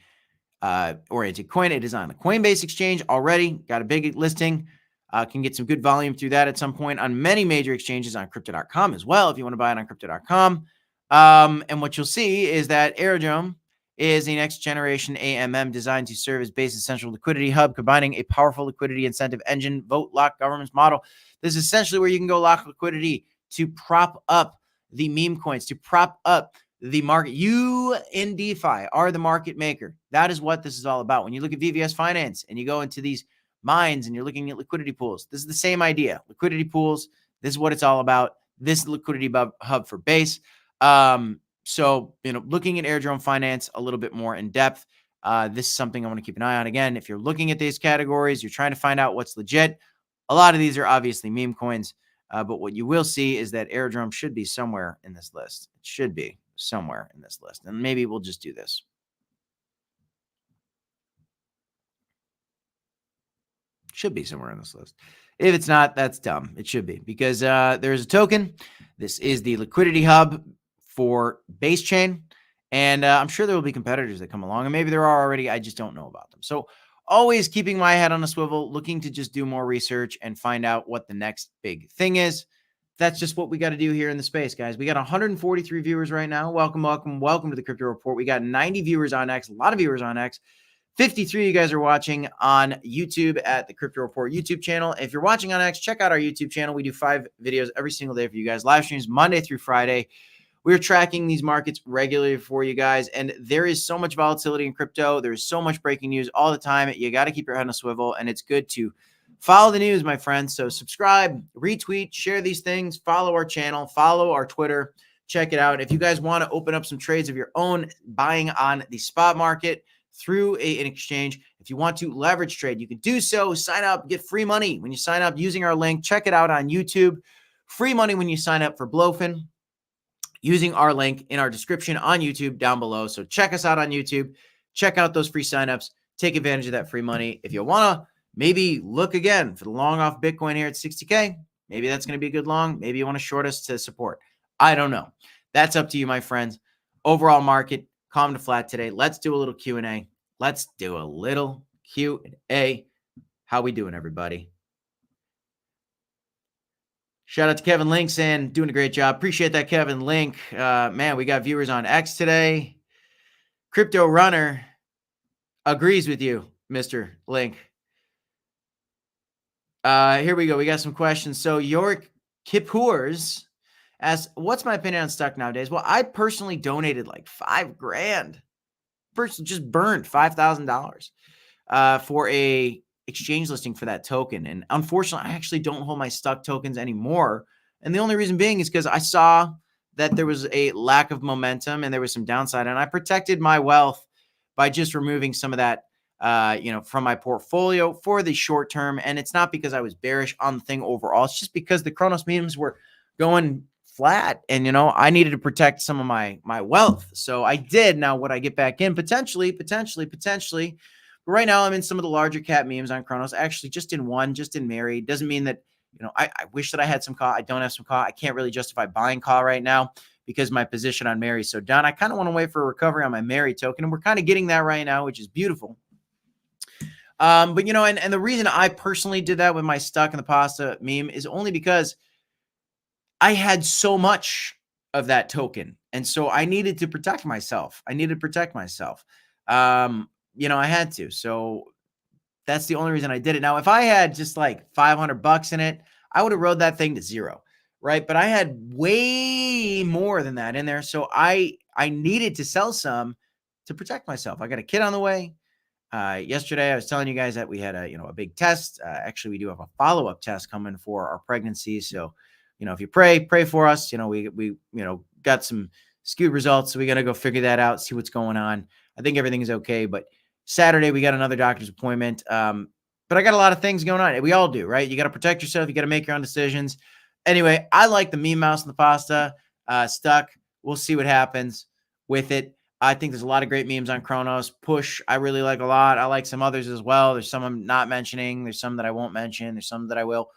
oriented coin. It is on the Coinbase exchange already. Got a big listing. Can get some good volume through that at some point on many major exchanges on crypto.com as well if you want to buy it on crypto.com. And what you'll see is that Aerodrome is a next generation AMM designed to serve as Base's central liquidity hub, combining a powerful liquidity incentive engine, vote lock governance model. This is essentially where you can go lock liquidity to prop up the meme coins, to prop up the market. You in DeFi are the market maker. That is what this is all about. When you look at VVS Finance and you go into these mines and you're looking at liquidity pools, this is the same idea. Liquidity pools, this is what it's all about. This is liquidity hub for Base. So, looking at Aerodrome Finance a little bit more in depth, this is something I want to keep an eye on. Again, if you're looking at these categories, you're trying to find out what's legit. A lot of these are obviously meme coins, but what you will see is that Aerodrome should be somewhere in this list. It should be somewhere in this list. And maybe we'll just do this. Should be somewhere in this list. If it's not, that's dumb. It should be, because there's a token. This is the liquidity hub for Base Chain. And I'm sure there will be competitors that come along, and maybe there are already. I just don't know about them. So always keeping my head on a swivel, looking to just do more research and find out what the next big thing is. That's just what we got to do here in the space, guys. We got 143 viewers right now. Welcome to the Crypto Report. We got 90 viewers on X, a lot of viewers on X. 53 of you guys are watching on YouTube at the Crypto Report YouTube channel. If you're watching on X, check out our YouTube channel. We do 5 videos every single day for you guys. Live streams Monday through Friday. We're tracking these markets regularly for you guys, and there is so much volatility in crypto. There's so much breaking news all the time. You got to keep your head on a swivel, and it's good to follow the news, my friends. So subscribe, retweet, share these things, follow our channel, follow our Twitter. Check it out. If you guys want to open up some trades of your own, buying on the spot market through an exchange, if you want to leverage trade, you can do so. Sign up, get free money when you sign up using our link. Check it out on YouTube. Free money when you sign up for Blowfin using our link in our description on YouTube down below. So check us out on YouTube. Check out those free signups. Take advantage of that free money. If you want to maybe look again for the long off Bitcoin here at 60K, maybe that's going to be a good long. Maybe you want to short us to support. I don't know. That's up to you, my friends. Overall market, calm to flat today. Let's do a little Q&A. Let's do a little Q&A. How we doing, everybody? Shout out to Kevin Link saying, doing a great job. Appreciate that, Kevin Link. Man, we got viewers on X today. Crypto Runner agrees with you, Mr. Link. Here we go. We got some questions. So York Kippurs asks, what's my opinion on stock nowadays? Well, I personally donated like $5,000. Personally just burned $5,000 for a exchange listing for that token. And unfortunately, I actually don't hold my stuck tokens anymore. And the only reason being is because I saw that there was a lack of momentum and there was some downside. And I protected my wealth by just removing some of that, from my portfolio for the short term. And it's not because I was bearish on the thing overall. It's just because the Kronos memes were going flat and, I needed to protect some of my wealth. So I did. Now, would I get back in? Potentially. But right now, I'm in some of the larger cap memes on Kronos. Actually, just in MERY. Doesn't mean that, I wish that I had some CAW. I don't have some CAW. I can't really justify buying CAW right now because my position on MERY is so down. I kind of want to wait for a recovery on my MERY token, and we're kind of getting that right now, which is beautiful. But, and the reason I personally did that with my stuck in the pasta meme is only because I had so much of that token. And so I needed to protect myself. I had to. So that's the only reason I did it. Now, if I had just like $500 in it, I would have rode that thing to zero, right? But I had way more than that in there. So I needed to sell some to protect myself. I got a kid on the way. Yesterday, I was telling you guys that we had a big test. Actually, we do have a follow-up test coming for our pregnancy. So, if you pray for us, we got some skewed results. So we got to go figure that out, see what's going on. I think everything is okay. But Saturday, we got another doctor's appointment. But I got a lot of things going on. We all do, right? You got to protect yourself. You got to make your own decisions. Anyway, I like the meme mouse and the pasta stuck. We'll see what happens with it. I think there's a lot of great memes on Kronos. Push, I really like a lot. I like some others as well. There's some I'm not mentioning. There's some that I won't mention. There's some that I will.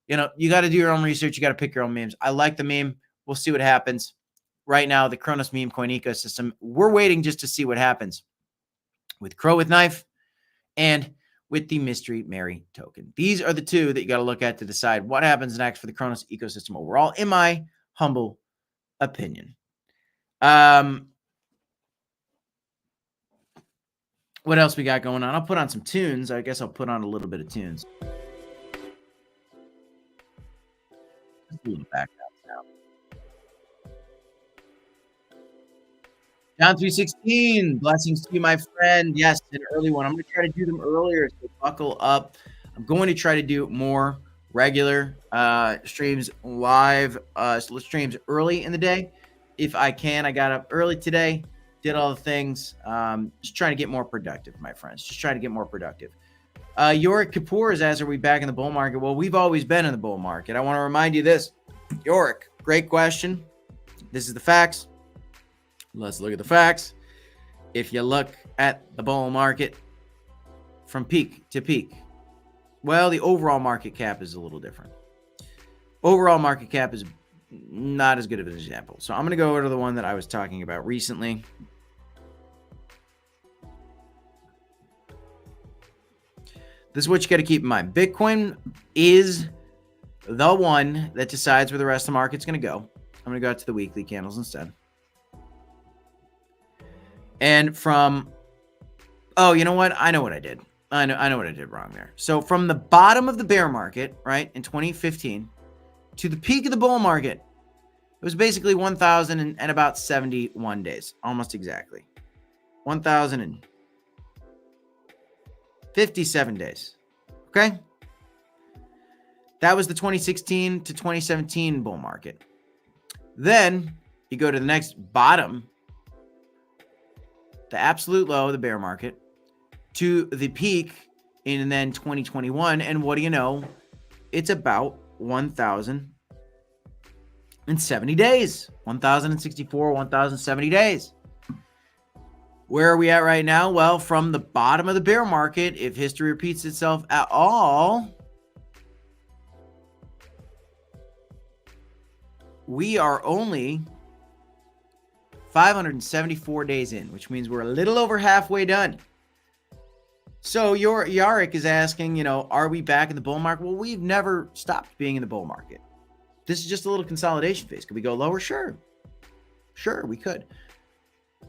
You know, you got to do your own research. You got to pick your own memes. I like the meme. We'll see what happens. Right now, the Kronos meme coin ecosystem, we're waiting just to see what happens with Crow with Knife and with the mystery Mary token. These are the two that you got to look at to decide what happens next for the Kronos ecosystem overall, in my humble opinion. What else we got going on? I'll put on some tunes. I guess I'll put on a little bit of tunes. Just a little background sound. John 316, blessings to you, my friend. Yes, an early one. I'm going to try to do them earlier, so buckle up. I'm going to try to do more regular streams live, streams early in the day. If I can, I got up early today, did all the things. Just trying to get more productive, my friends. Just trying to get more productive. Yorick Kapoor is asking, are we back in the bull market? Well, we've always been in the bull market. I want to remind you this. Yorick, great question. This is the facts. Let's look at the facts. If you look at the bull market from peak to peak, well, the overall market cap is a little different. Overall market cap is not as good of an example. So I'm going to go over to the one that I was talking about recently. This is what you got to keep in mind. Bitcoin is the one that decides where the rest of the market's going to go. I'm going to go out to the weekly candles instead. And from, oh, you know what? I know what I did. I know what I did wrong there. So from the bottom of the bear market, right, in 2015 to the peak of the bull market, it was basically 1,000 and about 71 days, almost exactly. 1,057 days. Okay? That was the 2016 to 2017 bull market. Then you go to the next bottom, the absolute low of the bear market, to the peak in then 2021. And what do you know? It's about 1,070 days. 1,064, 1,070 days. Where are we at right now? Well, from the bottom of the bear market, if history repeats itself at all, we are only 574 days in, which means we're a little over halfway done. So your Yarick is asking, you know, are we back in the bull market? Well, we've never stopped being in the bull market. This is just a little consolidation phase. Could we go lower? Sure. Sure, we could.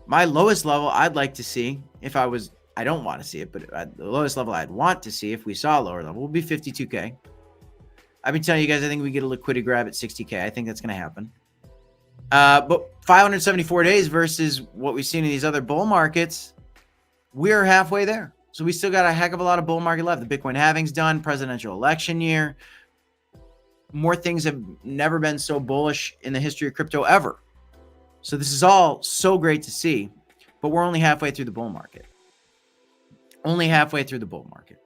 My lowest level I'd like to see, if I was, I don't want to see it, but the lowest level I'd want to see if we saw a lower level would be 52K. I've been telling you guys, I think we get a liquidity grab at 60K. I think that's going to happen. But 574 days versus what we've seen in these other bull markets, we're halfway there. So we still got a heck of a lot of bull market left. The Bitcoin halving's done, presidential election year. More things have never been so bullish in the history of crypto ever. So this is all so great to see, but we're only halfway through the bull market. Only halfway through the bull market.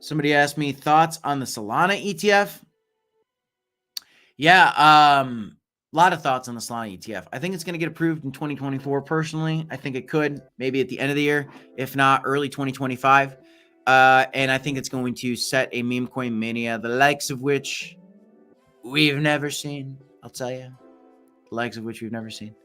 Somebody asked me thoughts on the Solana ETF. Yeah, a lot of thoughts on the Solana ETF. I think it's going to get approved in 2024 personally. I think it could, maybe at the end of the year, if not early 2025. And I think it's going to set a meme coin mania, the likes of which we've never seen. I'll tell you. The likes of which we've never seen.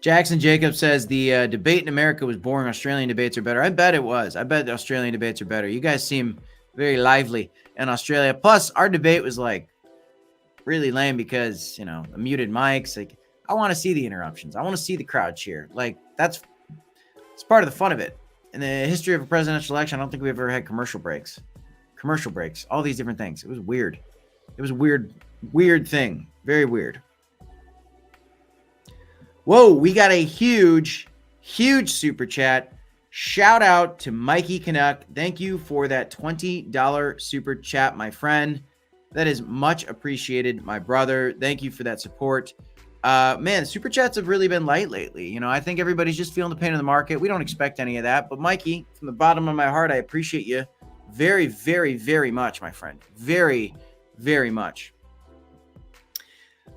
Jackson Jacob says the debate in America was boring. Australian debates are better. I bet it was. I bet the Australian debates are better. You guys seem very lively in Australia. Plus, our debate was like really lame because, you know, the muted mics. Like, I want to see the interruptions. I want to see the crowd cheer. Like, it's part of the fun of it. In the history of a presidential election, I don't think we've ever had commercial breaks. Commercial breaks. All these different things. It was weird. It was a weird thing. Very weird. Whoa, we got a huge super chat. Shout out to Mikey Canuck. Thank you for that $20 super chat, my friend. That is much appreciated, my brother. Thank you for that support. Man, super chats have really been light lately. You know, I think everybody's just feeling the pain of the market. We don't expect any of that. But Mikey, from the bottom of my heart, I appreciate you very, very, very much, my friend. Very, very much.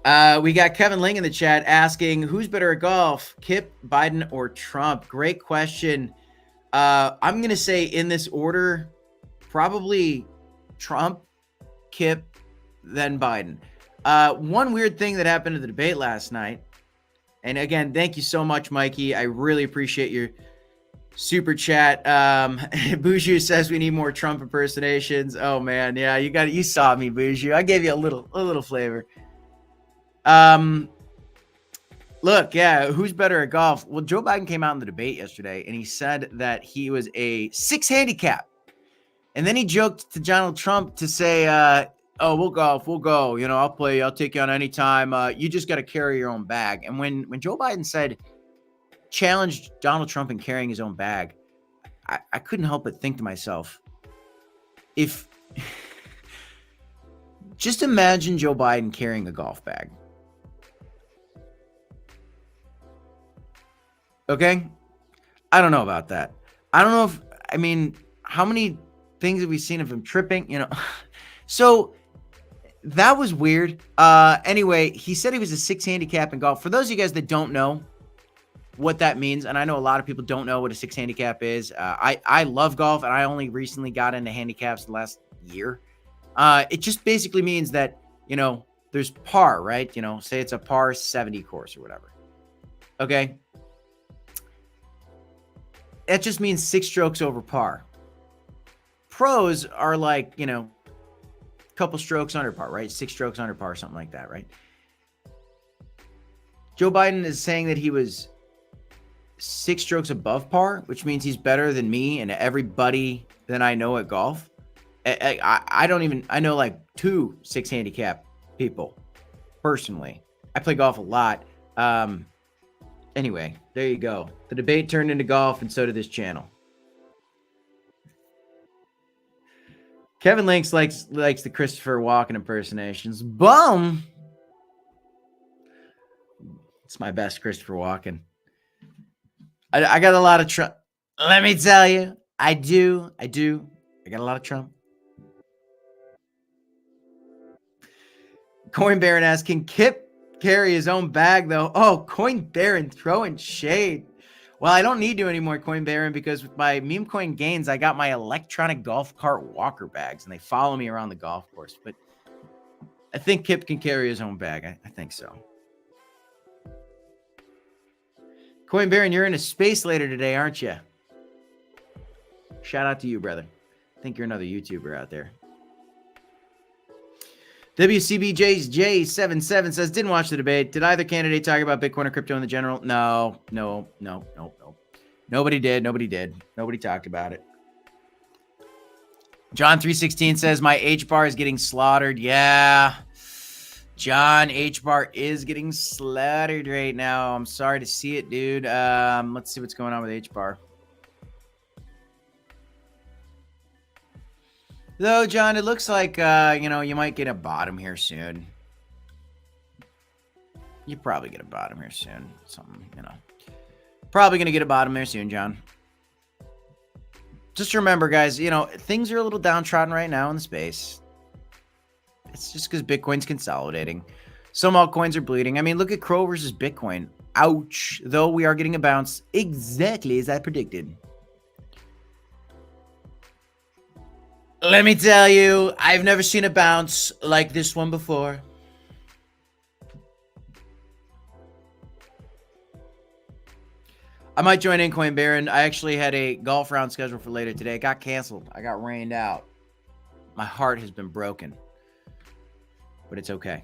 We got Kevin Ling in the chat asking, who's better at golf, Kip, Biden, or Trump? Great question. I'm going to say in this order, probably Trump, Kip, then Biden. One weird thing that happened in the debate last night, and again, thank you so much, Mikey. I really appreciate your super chat. Boujou says we need more Trump impersonations. Oh man, yeah, you saw me, Boujou. I gave you a little flavor. Look, yeah, who's better at golf? Well, Joe Biden came out in the debate yesterday and he said that he was a 6 handicap. And then he joked to Donald Trump to say, oh, we'll go. You know, I'll play. I'll take you on any time. You just got to carry your own bag. And when Joe Biden said, challenged Donald Trump in carrying his own bag, I couldn't help but think to myself, if just imagine Joe Biden carrying a golf bag. Okay? I don't know about that. I don't know how many things have we seen of him tripping, you know? So that was weird. Anyway, he said he was a 6 handicap in golf. For those of you guys that don't know what that means, and I know a lot of people don't know what a 6 handicap is. I love golf, and I only recently got into handicaps the last year. It just basically means that, you know, there's par, right? You know, say it's a par 70 course or whatever. Okay? That just means 6 strokes over par. Pros are like, you know, a couple strokes under par, right? 6 strokes under par, something like that, right? Joe Biden is saying that he was 6 strokes above par, which means he's better than me and everybody that I know at golf. I know like 2 6 handicap people personally. I play golf a lot. Anyway, there you go. The debate turned into golf, and so did this channel. Kevin Links likes the Christopher Walken impersonations. Boom! It's my best Christopher Walken. I got a lot of Trump. Let me tell you, I do. I got a lot of Trump. Coin Baron asks, can Kip carry his own bag, though? Oh, Coin Baron throwing shade. Well, I don't need to anymore, Coin Baron, because with my meme coin gains, I got my electronic golf cart walker bags, and they follow me around the golf course. But I think Kip can carry his own bag. I think so. Coin Baron, you're in a space later today, aren't you? Shout out to you, brother. I think you're another YouTuber out there. WCBJJ77 says, didn't watch the debate. Did either candidate talk about Bitcoin or crypto in the general? No. Nobody did. Nobody talked about it. John316 says, my H-bar is getting slaughtered. Yeah. John, H-bar is getting slaughtered right now. I'm sorry to see it, dude. Let's see what's going on with H-bar. Though, John, it looks like, you might get a bottom here soon. You probably get a bottom here soon. Something, Probably going to get a bottom there soon, John. Just remember, guys, things are a little downtrodden right now in the space. It's just because Bitcoin's consolidating. Some altcoins are bleeding. I mean, look at Crow versus Bitcoin. Ouch. Though we are getting a bounce exactly as I predicted. Let me tell you, I've never seen a bounce like this one before. I might join in, Coin Baron. I actually had a golf round scheduled for later today. It got canceled. I got rained out. My heart has been broken. But it's okay.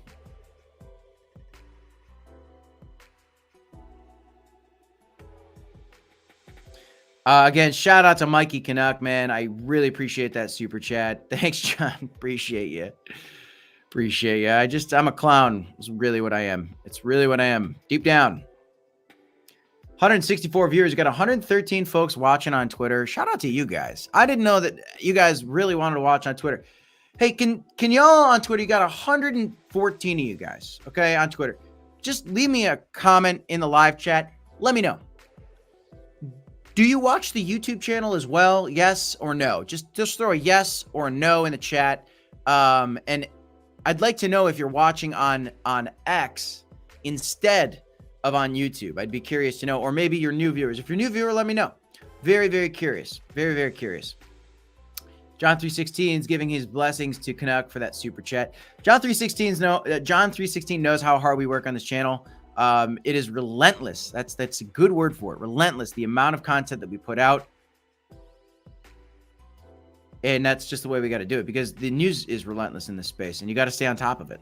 Again, shout out to Mikey Canuck, man. I really appreciate that super chat. Thanks, John. Appreciate you. I'm a clown. It's really what I am. Deep down. 164 viewers. You got 113 folks watching on Twitter. Shout out to you guys. I didn't know that you guys really wanted to watch on Twitter. Hey, can y'all on Twitter, you got 114 of you guys, okay, on Twitter. Just leave me a comment in the live chat. Let me know. Do you watch the YouTube channel as well? Yes or no? Just throw a yes or a no in the chat. And I'd like to know if you're watching on X instead of on YouTube. I'd be curious to know, or maybe you're new viewers. If you're a new viewer, let me know. Very, very curious. Very, very curious. John 316 is giving his blessings to Canuck for that super chat. John 316 knows how hard we work on this channel. It is relentless. That's a good word for it. Relentless. The amount of content that we put out. And that's just the way we got to do it, because the news is relentless in this space and you got to stay on top of it.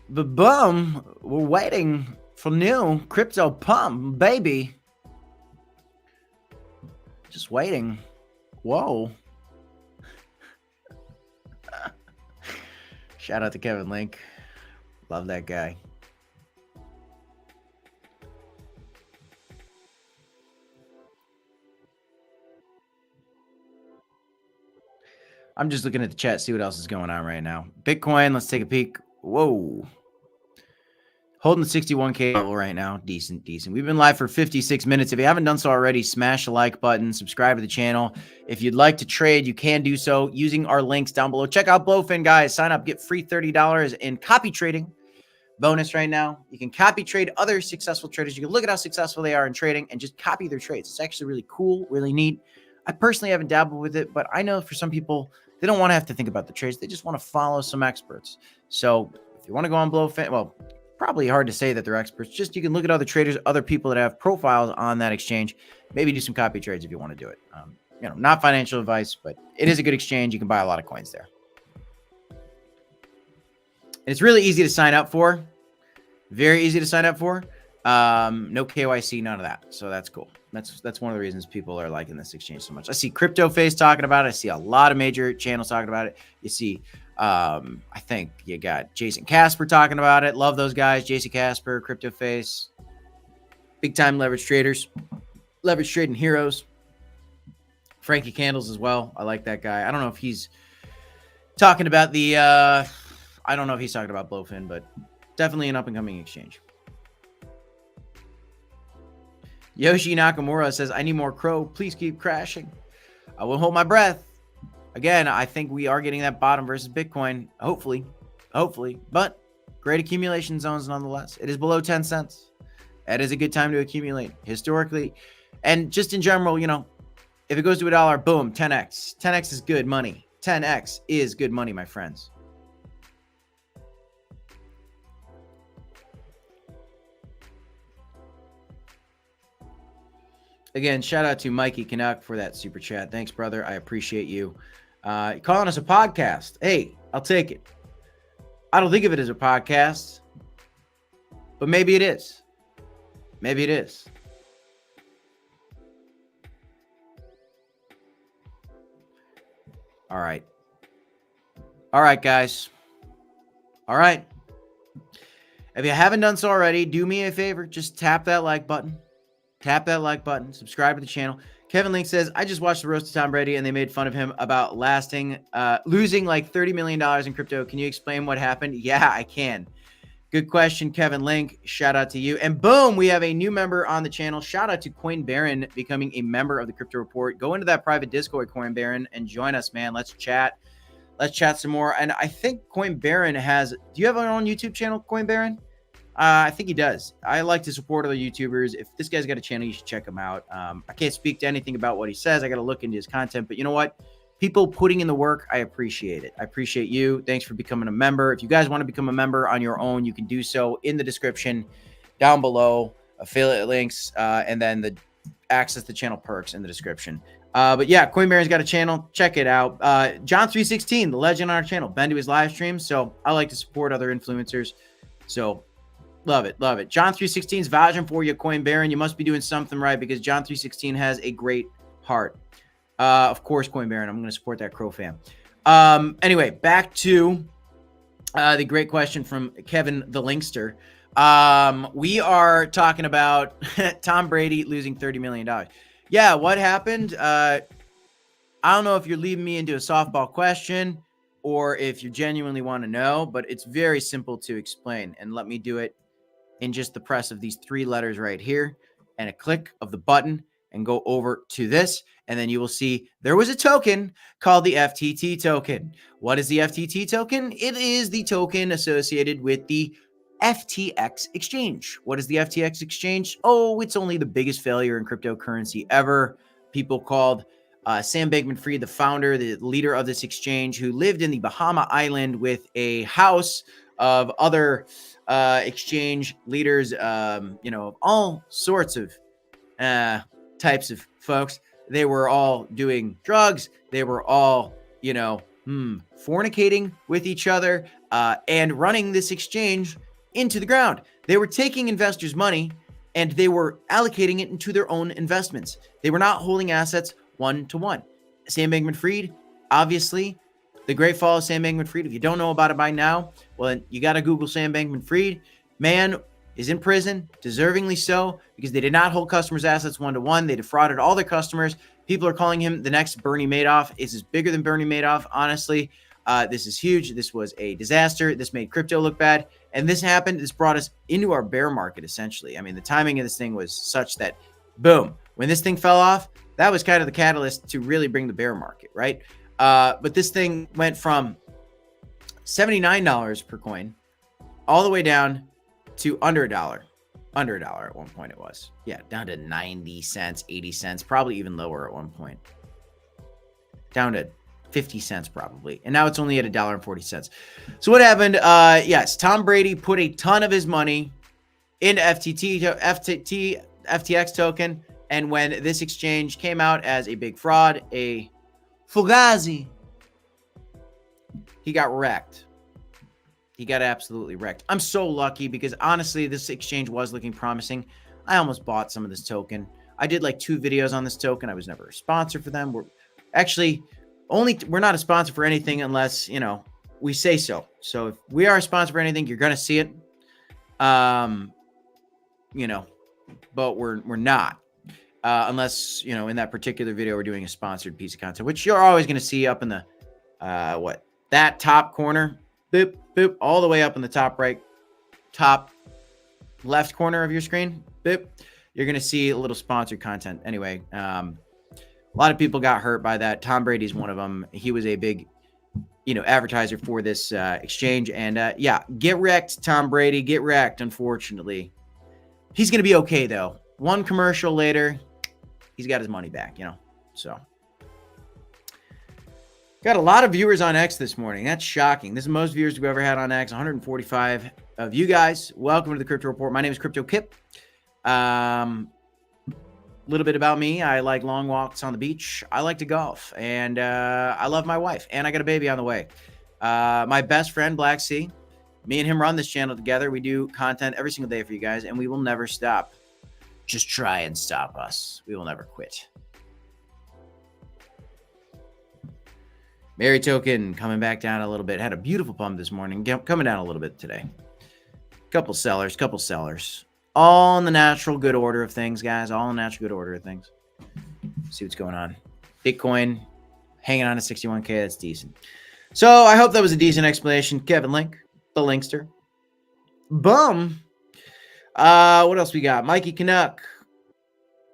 But boom, we're waiting for new crypto pump, baby. Just waiting. Whoa. Shout out to Kevin Link. Love that guy. I'm just looking at the chat, see what else is going on right now. Bitcoin, let's take a peek. Whoa. Holding the 61K level right now. Decent. We've been live for 56 minutes. If you haven't done so already, smash the like button, subscribe to the channel. If you'd like to trade, you can do so using our links down below. Check out Blowfin, guys. Sign up, get free $30 in copy trading bonus right now. You can copy trade other successful traders. You can look at how successful they are in trading and just copy their trades. It's actually really cool, really neat. I personally haven't dabbled with it, but I know for some people, they don't want to have to think about the trades. They just want to follow some experts. So if you want to go on Blowfin, well, probably hard to say that they're experts. Just you can look at other traders, other people that have profiles on that exchange. Maybe do some copy trades if you want to do it. Not financial advice, but it is a good exchange. You can buy a lot of coins there. And it's really easy to sign up for. Very easy to sign up for. No KYC, none of that. So that's cool. That's one of the reasons people are liking this exchange so much. I see Crypto Face talking about it. I see a lot of major channels talking about it. You see, I think you got Jason Casper talking about it. Love those guys. Jason Casper, Crypto Face, big time leverage traders, leverage trading heroes. Frankie Candles as well. I like that guy. I don't know if he's talking about the, I don't know if he's talking about Blowfin, but definitely an up and coming exchange. Yoshi Nakamura says, I need more Crow. Please keep crashing. I will hold my breath. Again, I think we are getting that bottom versus Bitcoin. Hopefully, but great accumulation zones nonetheless. It is below 10 cents. That is a good time to accumulate historically. And just in general, if it goes to $1, boom, 10x. 10x is good money. 10x is good money, my friends. Again, shout out to Mikey Canuck for that super chat. Thanks, brother. I appreciate you. Calling us a podcast. Hey, I'll take it. I don't think of it as a podcast, but maybe it is. Maybe it is. All right. All right, guys. All right. If you haven't done so already, do me a favor. Just tap that like button. Tap that like button. Subscribe to the channel. Kevin Link says, I just watched the roast of Tom Brady and they made fun of him about losing like $30 million in crypto. Can you explain what happened? Yeah, I can. Good question, Kevin Link. Shout out to you. And boom, we have a new member on the channel. Shout out to Coin Baron becoming a member of the Crypto Report. Go into that private Discord, Coin Baron, and join us, man. Let's chat. Let's chat some more. And I think Coin Baron has, do you have your own YouTube channel, Coin Baron? I think he does. I like to support other YouTubers. If this guy's got a channel, you should check him out. I can't speak to anything about what he says. I got to look into his content. But you know what? People putting in the work, I appreciate it. I appreciate you. Thanks for becoming a member. If you guys want to become a member on your own, you can do so in the description down below. Affiliate links, and then the access to channel perks in the description. But yeah, CoinBaron's got a channel. Check it out. John 316, the legend on our channel. Been to his live streams. So I like to support other influencers. So love it. Love it. John 316 is vouching for you, Coin Baron. You must be doing something right because John 316 has a great heart. Of course, Coin Baron. I'm going to support that Crow fam. Anyway, back to the great question from Kevin the Linkster. We are talking about Tom Brady losing $30 million. yeah, what happened? I don't know if you're leading me into a softball question or if you genuinely want to know, but it's very simple to explain. And let me do it in just the press of these 3 letters right here and a click of the button and go over to this. And then you will see there was a token called the FTT token. What is the FTT token? It is the token associated with the FTX exchange. What is the FTX exchange? Oh, it's only the biggest failure in cryptocurrency ever. People called Sam Bankman-Fried, the founder, the leader of this exchange, who lived in the Bahama Island with a house of other exchange leaders, all sorts of types of folks. They were all doing drugs. They were all, fornicating with each other and running this exchange into the ground. They were taking investors' money and they were allocating it into their own investments. They were not holding assets one-to-one. Sam Bankman-Fried, obviously, the great fall of Sam Bankman-Fried. If you don't know about it by now, well, then you got to Google Sam Bankman-Fried. Man is in prison, deservingly so, because they did not hold customers' assets one-to-one. They defrauded all their customers. People are calling him the next Bernie Madoff. This is bigger than Bernie Madoff, honestly. This is huge. This was a disaster. This made crypto look bad. And this happened. This brought us into our bear market, essentially. I mean, the timing of this thing was such that, boom, when this thing fell off, that was kind of the catalyst to really bring the bear market, right? But this thing went from $79 per coin all the way down to under $1. Under $1 at one point it was. Yeah, down to 90 cents, 80 cents, probably even lower at one point. Down to 50 cents probably. And now it's only at $1.40. So what happened? Yes, Tom Brady put a ton of his money into FTX token. And when this exchange came out as a big fraud, a fugazi, he got wrecked. He got absolutely wrecked. I'm so lucky because honestly, this exchange was looking promising. I almost bought some of this token. I did like 2 videos on this token. I was never a sponsor for them. We're not a sponsor for anything unless, we say so. So if we are a sponsor for anything, you're going to see it. But we're not. Unless, in that particular video, we're doing a sponsored piece of content, which you're always going to see up in the, that top corner, boop, boop, all the way up in the top left corner of your screen, boop, you're going to see a little sponsored content. Anyway, a lot of people got hurt by that. Tom Brady's one of them. He was a big, advertiser for this exchange. And get wrecked, Tom Brady, get wrecked, unfortunately. He's going to be okay, though. One commercial later, he's got his money back, so. Got a lot of viewers on X this morning. That's shocking. This is the most viewers we've ever had on X. 145 of you guys. Welcome to the Crypto Report. My name is Crypto Kip. A little bit about me. I like long walks on the beach. I like to golf. And I love my wife. And I got a baby on the way. My best friend, Black Sea. Me and him run this channel together. We do content every single day for you guys. And we will never stop. Just try and stop us. We will never quit. Mary token coming back down a little bit. Had a beautiful pump this morning. Coming down a little bit today. Couple sellers. All in the natural good order of things, guys. All in the natural good order of things. See what's going on. Bitcoin hanging on to 61K. That's decent. So I hope that was a decent explanation. Kevin Link, the Linkster. Boom. What else we got? Mikey Canuck.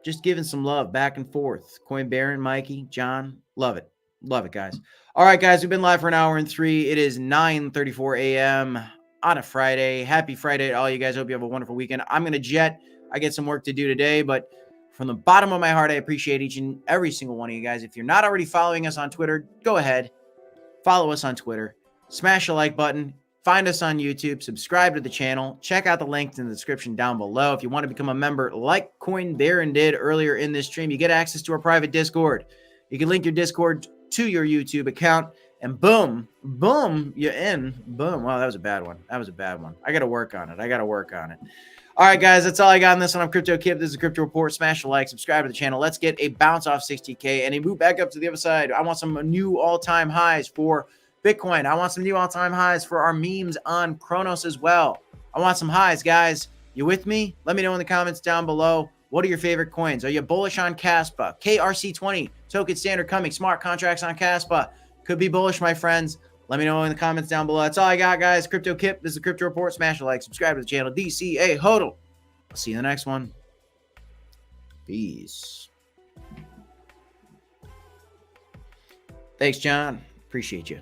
Just giving some love back and forth. Coin Baron, Mikey, John. Love it. Love it, guys. All right, guys. We've been live for an hour and 3. It is 9:34 a.m. on a Friday. Happy Friday to all you guys. Hope you have a wonderful weekend. I'm going to jet. I get some work to do today, but from the bottom of my heart, I appreciate each and every single one of you guys. If you're not already following us on Twitter, go ahead. Follow us on Twitter. Smash the like button. Find us on YouTube. Subscribe to the channel. Check out the link in the description down below. If you want to become a member like Coin Baron did earlier in this stream, you get access to our private Discord. You can link your Discord to your YouTube account, and boom, you're in. Boom. Wow, that was a bad one. I got to work on it. All right, guys, that's all I got on this one. I'm Crypto Kip. This is the Crypto Report. Smash the like, subscribe to the channel. Let's get a bounce off 60K and a move back up to the other side. I want some new all-time highs for Bitcoin. I want some new all-time highs for our memes on Kronos as well. I want some highs, guys. You with me? Let me know in the comments down below. What are your favorite coins? Are you bullish on Caspa? KRC20, token standard coming, smart contracts on Caspa. Could be bullish, my friends. Let me know in the comments down below. That's all I got, guys. Crypto Kip. This is the Crypto Report. Smash a like, subscribe to the channel. DCA HODL. I'll see you in the next one. Peace. Thanks, John. Appreciate you.